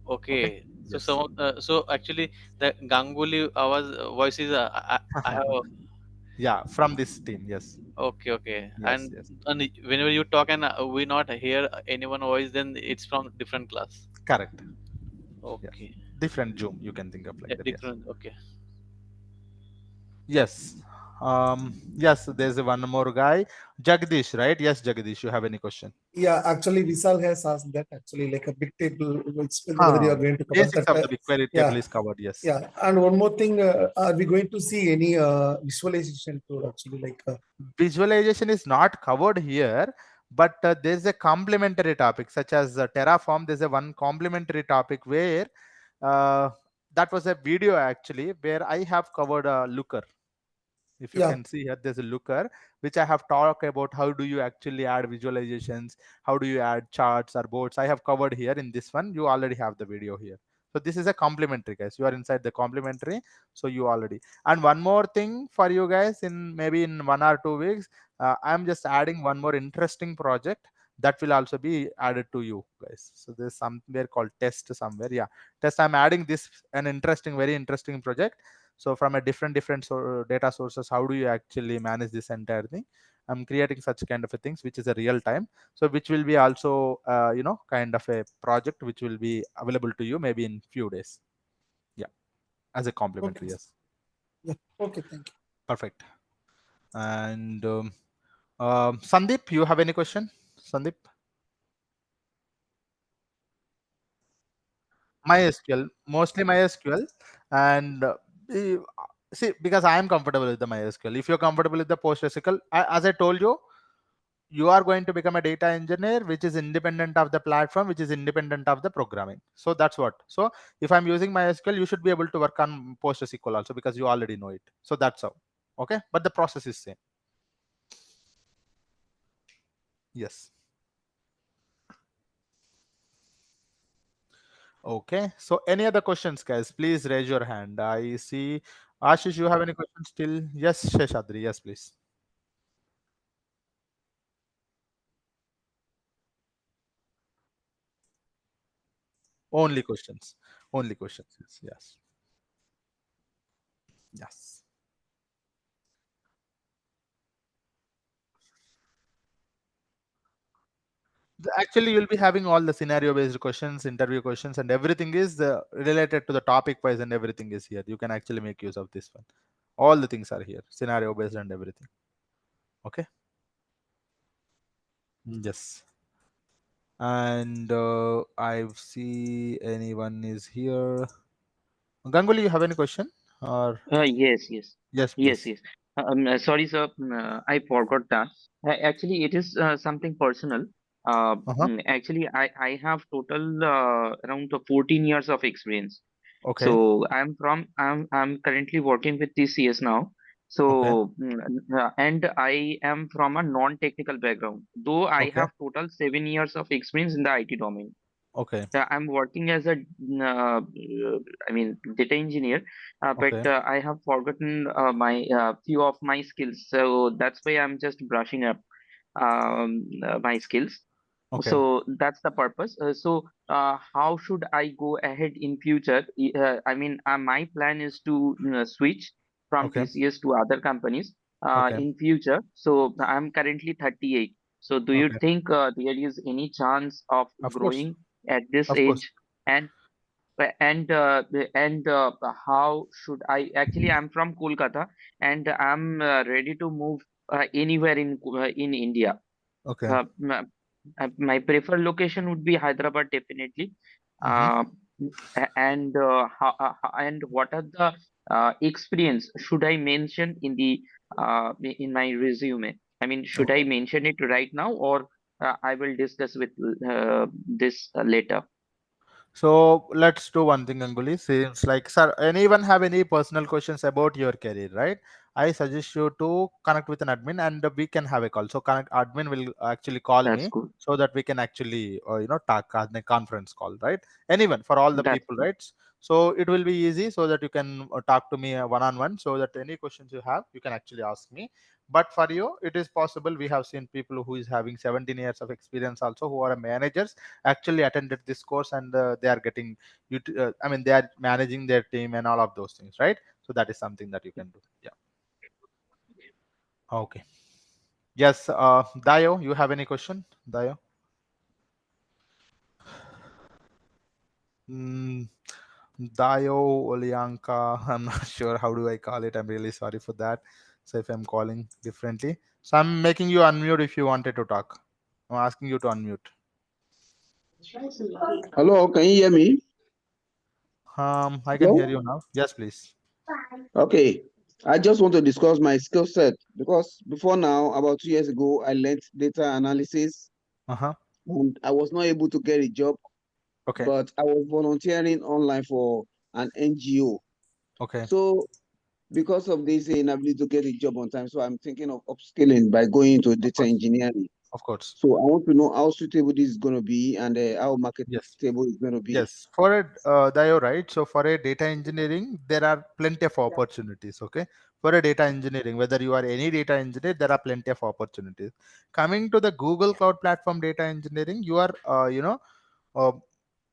Okay. Okay. So Yes. so actually, the Ganguly voice is I have. Yeah. From this team. Yes. Okay, okay. Yes. Yes. And whenever you talk and we not hear anyone voice, then it's from different class. Correct. Yes. Okay. Different Zoom. You can think of Yeah, like that. Yes. different. Okay. Yes. Yes. There's one more guy, Jagdish, right? Yes, Jagdish. You have any question? Yeah, actually, Vishal has asked that actually like a big table, which whether you Huh. are going to cover Basics that. of the BigQuery table Yeah, is covered. Yes. yeah. And one more thing, are we going to see any visualization tool actually like? Visualization is not covered here, but there's a complementary topic such as Terraform. There's a one complementary topic where uh, that was a video actually where I have covered Looker. If you Yeah, can see here, there's a looker which I have talked about. How do you actually add visualizations? How do you add charts or boards? I have covered here in this one. You already have the video here. So this is a complementary, guys. You are inside the complementary, so you already. And one more thing for you guys, in maybe in 1 or 2 weeks, I'm just adding one more interesting project that will also be added to you guys. So there's somewhere called test somewhere. Yeah, test. I'm adding this an interesting, very interesting project. So from a different data sources, how do you actually manage this entire thing? I'm creating such kind of a things which is a real time, so which will be also kind of a project which will be available to you maybe in few days. Yeah, as a okay. complimentary. Yes. Yeah, okay, thank you. Perfect. And Sandeep, you have any question? Sandeep? MySQL, mostly MySQL. And eh, see, because I am comfortable with the MySQL. If you're comfortable with the PostgreSQL, as I told you, you are going to become a data engineer which is independent of the platform, which is independent of the programming. So that's what. So if I'm using MySQL, you should be able to work on PostgreSQL also, because you already know it. So that's how. Okay, but the process is same. Yes. Okay. So any other questions, guys? Please raise your hand. I see. Ashish, you have any questions still? Yes, Sheshadri. Yes, please. Only questions. Only questions. Yes. Yes. Yes. Actually, you'll be having all the scenario based questions, interview questions, and everything is related to the topic wise, and everything is here. You can actually make use of this one. All the things are here, scenario based and everything. Okay. Yes. And I see anyone is here. Ganguly, you have any question? Or Yes, yes, yes, yes, please. yes. Sorry, sir. I forgot that. Actually, it is something personal. Uh-huh. Actually, I have total around 14 years of experience. Okay. So I'm currently working with TCS now. Okay. So and I am from a non-technical background. Though I Okay. have total 7 years of experience in the IT domain. Okay. I'm working as a, I mean, data engineer, but Okay. I have forgotten my few of my skills. So that's why I'm just brushing up my skills. Okay. So that's the purpose. So how should I go ahead in future? I mean, my plan is to switch from Okay. TCS to other companies Okay. in future. So I'm currently 38. So do you Okay. think there is any chance of Of course. growing at this Of course. age? And and how should I? Actually, I'm from Kolkata, and I'm ready to move anywhere in India. Okay. Uh, my, my preferred location would be Hyderabad, definitely. Mm-hmm. Uh, and what are the experience should I mention in my resume? I mean, should I Okay. mention it right now, or I will discuss with this later? So let's do one thing, Anguli. Seems like, sir, anyone have any personal questions about your career, right? I suggest you to connect with an admin and we can have a call. So connect admin will actually call That's me good. so that we can actually, talk on a conference call, right? Anyone for all the That's people, good. right? So it will be easy so that you can talk to me one on one so that any questions you have, you can actually ask me. But for you, it is possible. We have seen people who is having 17 years of experience also who are managers actually attended this course and they are getting I mean they are managing their team and all of those things, right? So that is something that you can do. Yeah. Okay. Yes. Dayo, you have any question? Dayo. mm, Dayo Olianka. I'm not sure how do I call it. I'm really sorry for that. So if I'm calling differently, so I'm making you unmute if you wanted to talk. I'm asking you to unmute. Hello, can you hear me? I can hear Hello? you now. Yes, please. Okay. I just want to discuss my skill set because before now, about 2 years ago, I learned data analysis Uh-huh. and I was not able to get a job, Okay. but I was volunteering online for an NGO. Okay. So because of this inability to get a job on time, so I'm thinking of upskilling by going into Of data course. engineering. Of course. So I want to know how suitable this is going to be and how Yes. marketable it's going to be. Yes, for a Dayo, right? So for a data engineering, there are plenty of opportunities. Okay, for a data engineering, whether you are any data engineer, there are plenty of opportunities. Coming to the Google Cloud Platform data engineering, you are uh,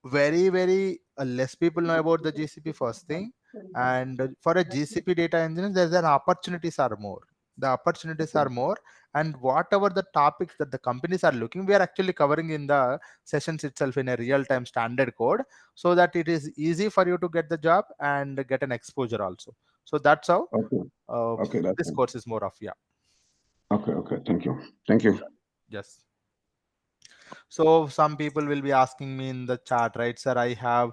very less people know about the GCP first thing, and for a GCP data engineer, there's an opportunities are more. The opportunities are more, and whatever the topics that the companies are looking, we are actually covering in the sessions itself in a real-time standard code, so that it is easy for you to get the job and get an exposure also. So that's how Okay. uh, Okay, that's this fine. course is more of, yeah. Okay, okay. Thank you. Thank you. Yes. So some people will be asking me in the chat, right, sir? I have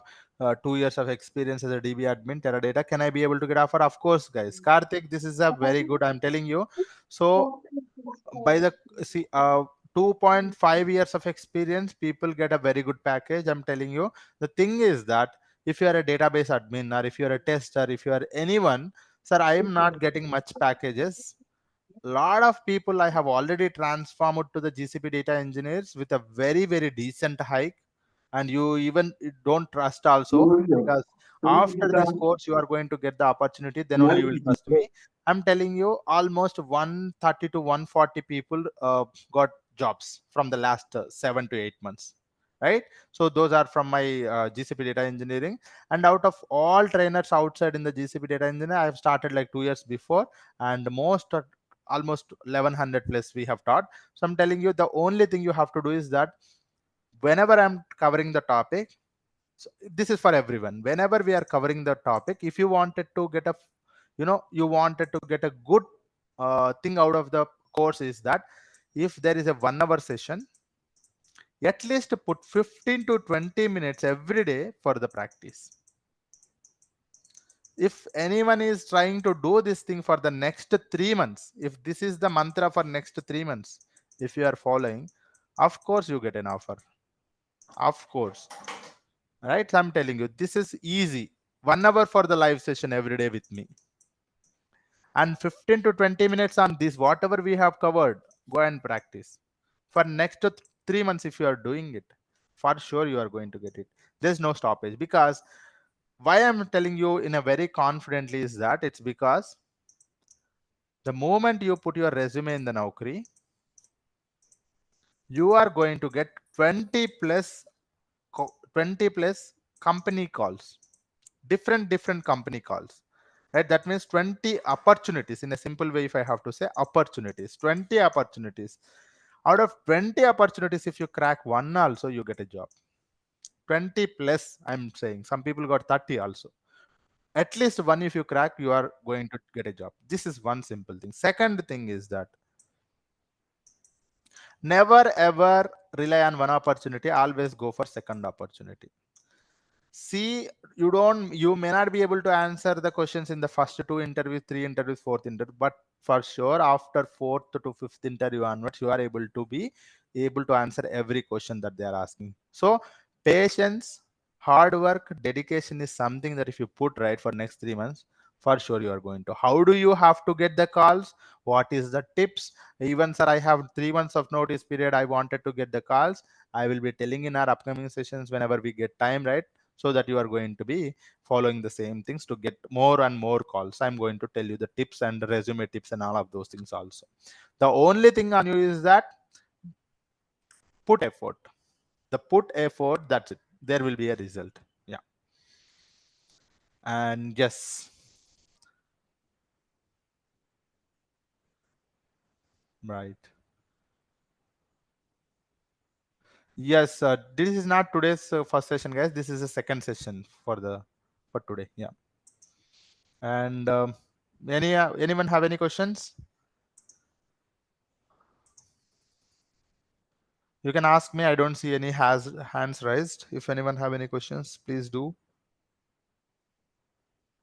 2 years of experience as a DB admin, Teradata. Can I be able to get offer? Of course, guys. Karthik, this is a very good. I'm telling you. So by the see 2.5 years of experience, people get a very good package. I'm telling you. The thing is that if you are a database admin or if you are a tester, if you are anyone, sir, I am not getting much packages lot of people I have already transformed to the GCP data engineers with a very, very decent hike. And you even don't trust also, because after this course you are going to get the opportunity, then only you will trust me. I'm telling you, almost 130 to 140 people got jobs from the last 7 to 8 months, right? So those are from my GCP data engineering. And out of all trainers outside in the GCP data engineering, I have started like 2 years before, and almost 1100 plus we have taught. So I'm telling you, the only thing you have to do is that whenever I'm covering the topic, so this is for everyone, whenever we are covering the topic, if you wanted to get a, you wanted to get a good thing out of the course, is that if there is a 1 hour session, at least put 15 to 20 minutes every day for the practice. If anyone is trying to do this thing for the next 3 months, if this is the mantra for next 3 months, if you are following, of course you get an offer, of course, right? I'm telling you, this is easy. 1 hour for the live session every day with me, and 15 to 20 minutes on this, whatever we have covered, go and practice for next 3 months. If you are doing it, for sure you are going to get it. There's no stoppage. Because why I'm telling you in a very confidently is that it's because the moment you put your resume in the Naukri, you are going to get 20 plus 20 plus company calls, different company calls, right? That means 20 opportunities. In a simple way, if I have to say, opportunities, 20 opportunities. Out of 20 opportunities, if you crack one also, you get a job. 20 plus, I'm saying. Some people got 30 also. At least one, if you crack, you are going to get a job. This is one simple thing. Second thing is that never ever rely on one opportunity, always go for second opportunity. See, you may not be able to answer the questions in the first two interviews, three interviews, fourth interview, but for sure after fourth to fifth interview onwards, you are able to answer every question that they are asking. So patience, hard work, dedication is something that if you put right for next 3 months, for sure you are going to. How do you have to get the calls? What is the tips? Even sir, I have 3 months of notice period, I wanted to get the calls. I will be telling in our upcoming sessions whenever we get time, right? So that you are going to be following the same things to get more and more calls. I'm going to tell you the tips and the resume tips and all of those things also. The only thing on you is that put effort. The put effort, that's it. There will be a result. Yeah. And yes. Right. Yes, this is not today's first session, guys. This is a second session for today. Yeah. And anyone have any questions? You can ask me. I don't see any hands raised. If anyone have any questions, please do.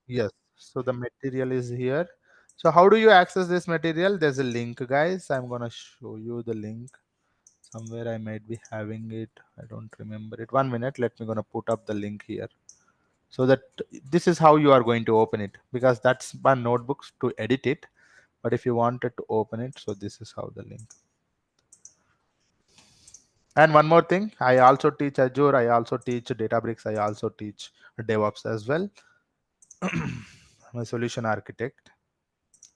Yes. So the material is here. So how do you access this material? There's a link, guys. I'm gonna show you the link. Somewhere I might be having it. I don't remember it. 1 minute. Let me gonna put up the link here. So that this is how you are going to open it, because that's my notebooks to edit it. But if you wanted to open it, so this is how the link. And one more thing, I also teach Azure, I also teach Databricks, I also teach DevOps as well. I'm a solution architect.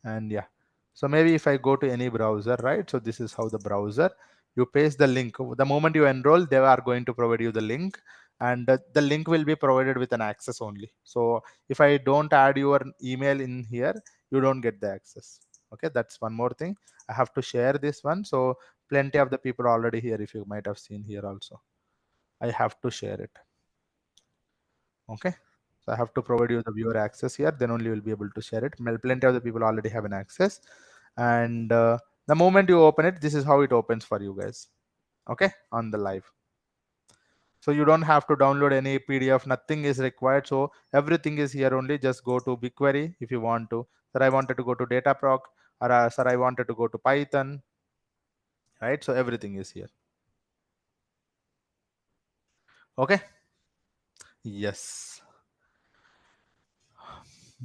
And yeah, so maybe if I go to any browser, right? So this is how the browser, you paste the link. The moment you enroll, they are going to provide you the link, and the link will be provided with an access only. So if I don't add your email in here, you don't get the access. Okay, that's one more thing. I have to share this one. So plenty of the people already here, if you might have seen here also. I have to share it. Okay. So I have to provide you the viewer access here, then only you will be able to share it. Well, plenty of the people already have an access. And the moment you open it, this is how it opens for you guys. Okay, on the live. So you don't have to download any PDF, nothing is required. So everything is here only. Just go to BigQuery if you want to. Sir, I wanted to go to Dataproc, or sir, I wanted to go to Python. Right, so everything is here. Okay. Yes.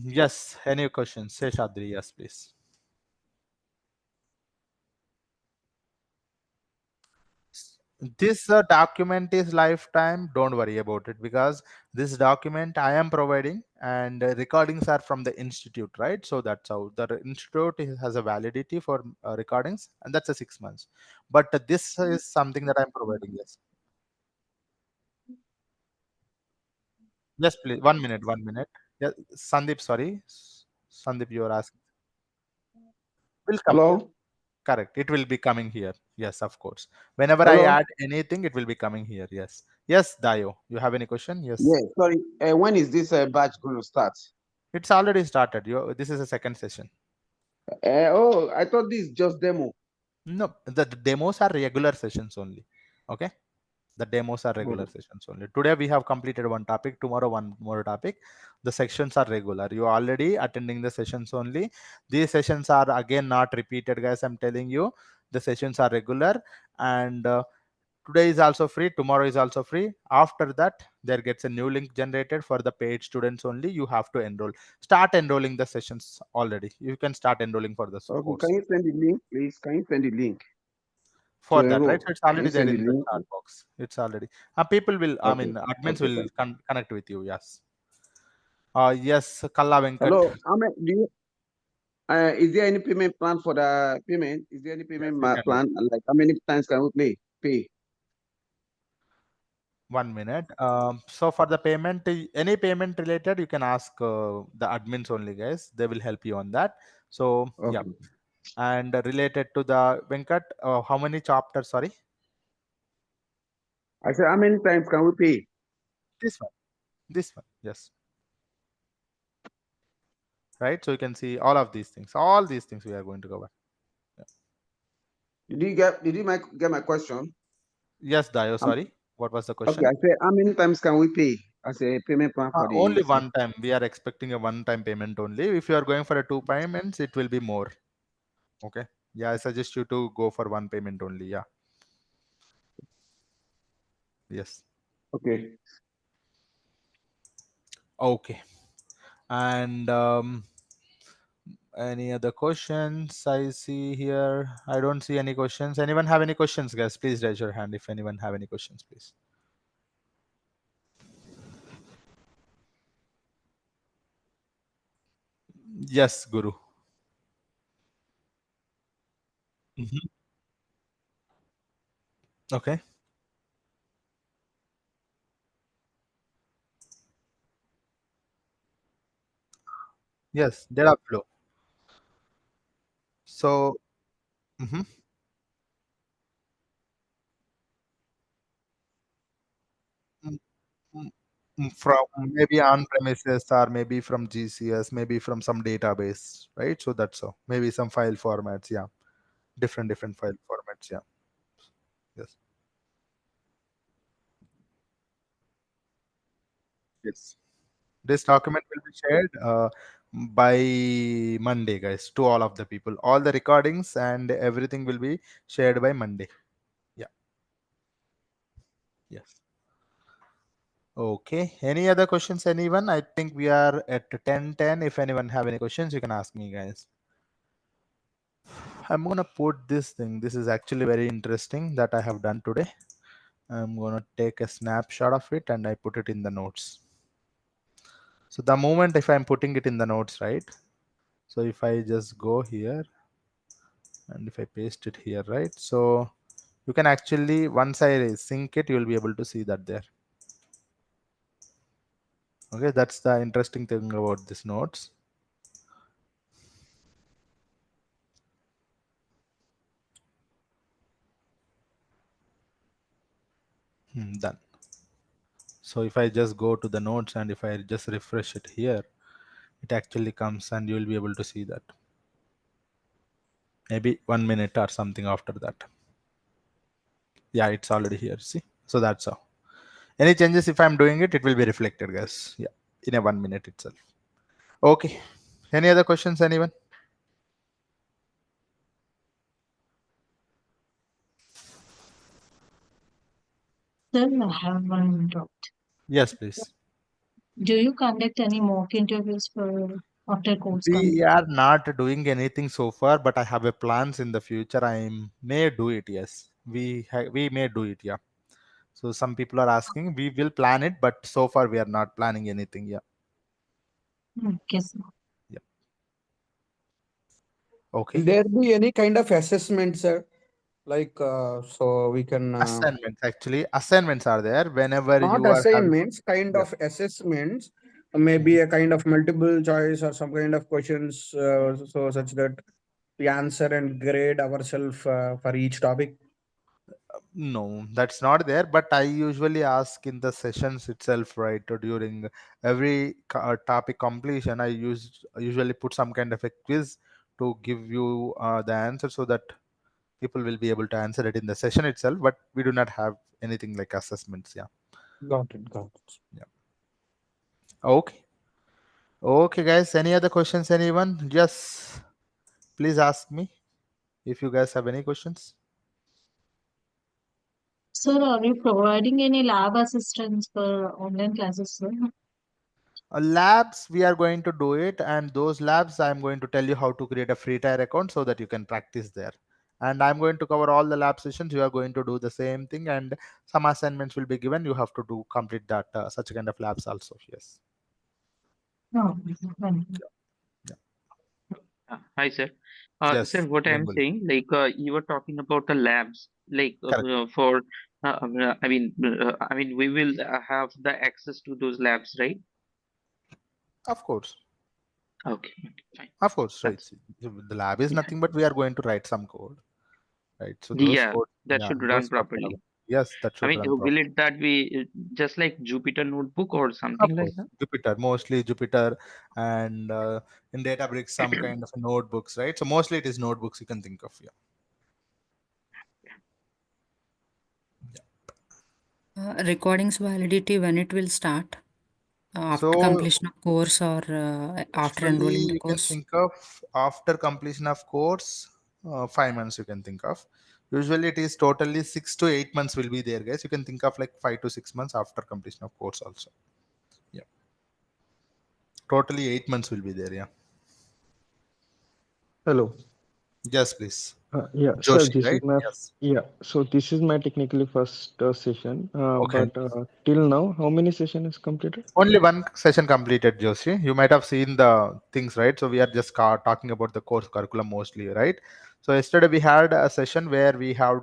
Yes. Any questions? Say Shadri, yes, please. This document is lifetime. Don't worry about it, because this document I am providing, and recordings are from the institute, right? So that's how the institute has a validity for recordings, and that's a 6 months. But this is something that I'm providing. Yes. Yes, please. 1 minute. 1 minute. Yeah, Sandeep. Sorry, Sandeep, you are asking. Will come here. Hello? Correct. It will be coming here. Yes, of course. Whenever I Hello? add anything, it will be coming here. Yes. Yes, Dayo. You have any question? Yes. Yeah, sorry. When is this batch going to start? It's already started. This is a second session. Oh, I thought this is just demo. No, the demos are regular sessions only. Okay. The demos are regular Oh, sessions only. Today we have completed one topic. Tomorrow one more topic. The sections are regular. You are already attending the sessions only. These sessions are again not repeated, guys. I'm telling you, the sessions are regular, and today is also free, tomorrow is also free. After that, there gets a new link generated for the paid students only. You have to enroll. Start enrolling the sessions already. You can start enrolling for the okay. Can course. you send the link, please? Can you send the link to For that, right? So enroll? it's Can already you there send the in the link? chat box. It's already. People will, I Okay. mean, admins Okay, will thank you. connect with you. Yes. Yes, Kalla Venkat. Hello, how many do you is there any payment plan for the payment? Is there any Yes, payment you can do. plan? Like how many times can we pay? 1 minute. So for the payment, any payment related, you can ask the admins only, guys. They will help you on that. So yeah. Okay. And related to the Venkat, how many chapters? Sorry, I said how many times can we pay? this one, this one. Yes, right. So you can see all of these things. All these things we are going to cover. Yeah. Get my question? Yes, Dayo. Um, Sorry, what was the okay, question? I said how many times can we pay as a payment plan for the Only one time. We are expecting a one-time payment only. If you are going for a two payments, it will be more. Okay. Yeah, I suggest you to go for one payment only. Yeah. Yes. okay. Okay. And any other questions I see here? I don't see any questions. Anyone have any questions, guys? Please raise your hand if anyone have any questions, please. Yes, Guru. Mhm. Okay. Yes, data flow. So, mhm. Mm, mm, from maybe on premises, or maybe from GCS, maybe from some database, right? So that's so. Maybe some file formats. Yeah, different file formats. Yeah. Yes. Yes. This document will be shared by Monday, guys, to all of the people. All the recordings and everything will be shared by Monday. Yeah. Yes. Okay. Any other questions, anyone? I think we are at 10:10. If anyone have any questions, you can ask me, guys. I'm gonna put this thing. This is actually very interesting that I have done today. I'm gonna take a snapshot of it and I put it in the notes. So the moment if I'm putting it in the notes, right? So if I just go here and if I paste it here, right? So you can actually, once I sync it, you'll be able to see that there. Okay, that's the interesting thing about this notes. Done. So if I just go to the notes and if I just refresh it here, it actually comes and you will be able to see that. Maybe 1 minute or something after that. Yeah, it's already here. See? So that's how. Any changes if I'm doing it, it will be reflected, guys. Yeah, in a 1 minute itself. Okay. Any other questions, anyone? Sir, I have one doubt. Yes, please. Do you conduct any mock interviews for after course We completion? are not doing anything so far, but I have a plans in the future. I may do it. Yes, we may do it. Yeah. So some people are asking, we will plan it, but so far we are not planning anything. Yeah. Okay, sir. Yeah. Will Okay. there be any kind of assessment, sir? Like, so we can Assignments, actually, assignments are there whenever not you are having. assignments, kind Yeah. of assessments, maybe a kind of multiple choice or some kind of questions, so such that we answer and grade ourselves for each topic. No, that's not there. But I usually ask in the sessions itself, right? Or during every topic completion, usually put some kind of a quiz to give you the answer, so that people will be able to answer it in the session itself. But we do not have anything like assessments. Yeah. Got it. Got it. Yeah. Okay. Okay, guys. Any other questions? Anyone? Just please ask me if you guys have any questions. Sir, are you providing any lab assistance for online classes, sir? Labs, we are going to do it, and those labs I'm going to tell you how to create a free tier account so that you can practice there. And I'm going to cover all the lab sessions. You are going to do the same thing, and some assignments will be given. You have to do complete that such kind of labs also. Yes. No. Thank you. Yeah. Hi, sir. Sir, Yes. what I'm Bengali. saying, like, you were talking about the labs, like, Correct. I mean, we will have the access to those labs, right? Of course. Okay, fine. Of course. Right. That's See, the lab is yeah, nothing but we are going to write some code. Right. So those yeah, code. that Yeah. should run Those code will have. properly. Yes, that I should mean, run will properly. it that be just like Jupyter Notebook or Of something like course, Jupyter, mostly Jupyter, and in Databricks, some that? kind of notebooks, right? So mostly it is notebooks you can think of. Yeah. Recordings validity, when it will start? After So completion of course or after usually enrolling the you can course? think of after completion of course, 5 months you can think of. Usually it is totally 6 to 8 months will be there, guys. You can think of like 5 to 6 months after completion of course also. Yeah. Totally 8 months will be there. Yeah. Hello. Yes, please. Yeah, sir, Joshi, this is right? my Yes. yeah. So this is my technically first session. Okay. But till now, how many session is completed? Only one session completed, Joshi. You might have seen the things, right? So we are just talking about the course curriculum mostly, right? So yesterday we had a session where we have,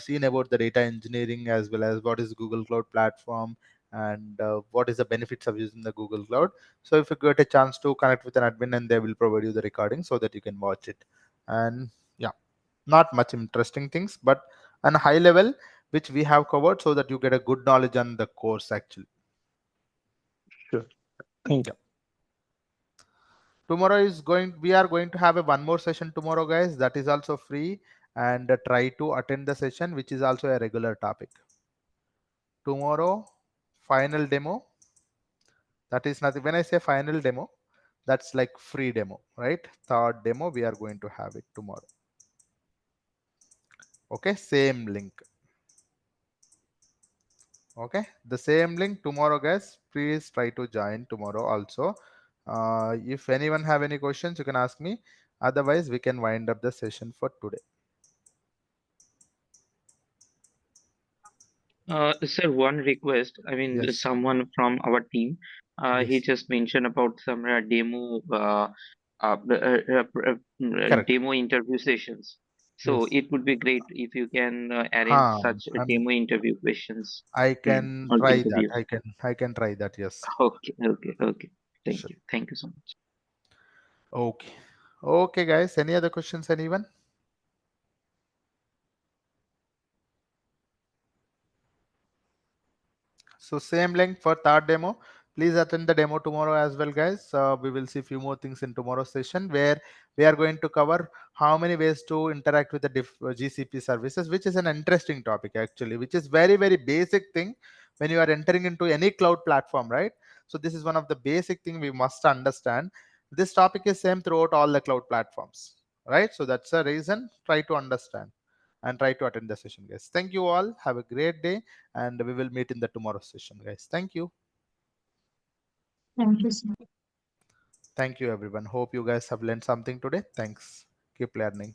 seen about the data engineering, as well as what is Google Cloud Platform, and what is the benefits of using the Google Cloud. So if you get a chance to connect with an admin, and they will provide you the recording so that you can watch it. And yeah, not much interesting things, but on a high level, which we have covered, so that you get a good knowledge on the course actually. Sure. Thank Yeah. you. Tomorrow is going, we are going to have a one more session tomorrow, guys. That is also free, and try to attend the session, which is also a regular topic. Tomorrow, final demo. That is nothing. When I say final demo, that's like free demo, right? Third demo, we are going to have it tomorrow. Okay, same link. Okay, the same link tomorrow, guys. Please try to join tomorrow also. If anyone have any questions, you can ask me. Otherwise, we can wind up the session for today. Sir, one request. I mean, Yes. someone from our team, he Yes. just mentioned about some Correct. demo interview sessions. So Yes. it would be great if you can arrange Huh. such demo interview questions I can or try that. interview. I can try that. Yes. Okay, okay, okay. Sure. Thank you so much. Okay. Okay, guys. Any other questions? Anyone? So same link for third demo. Please attend the demo tomorrow as well, guys. We will see few more things in tomorrow's session, where we are going to cover how many ways to interact with the GCP services, which is an interesting topic actually, which is very, very basic thing when you are entering into any cloud platform, right? So this is one of the basic thing we must understand. This topic is same throughout all the cloud platforms, right? So that's a reason. Try to understand and try to attend the session, guys. Thank you all. Have a great day, and we will meet in the tomorrow's session, guys. Thank you. Thank you, sir. Thank you, everyone. Hope you guys have learned something today. Thanks. Keep learning.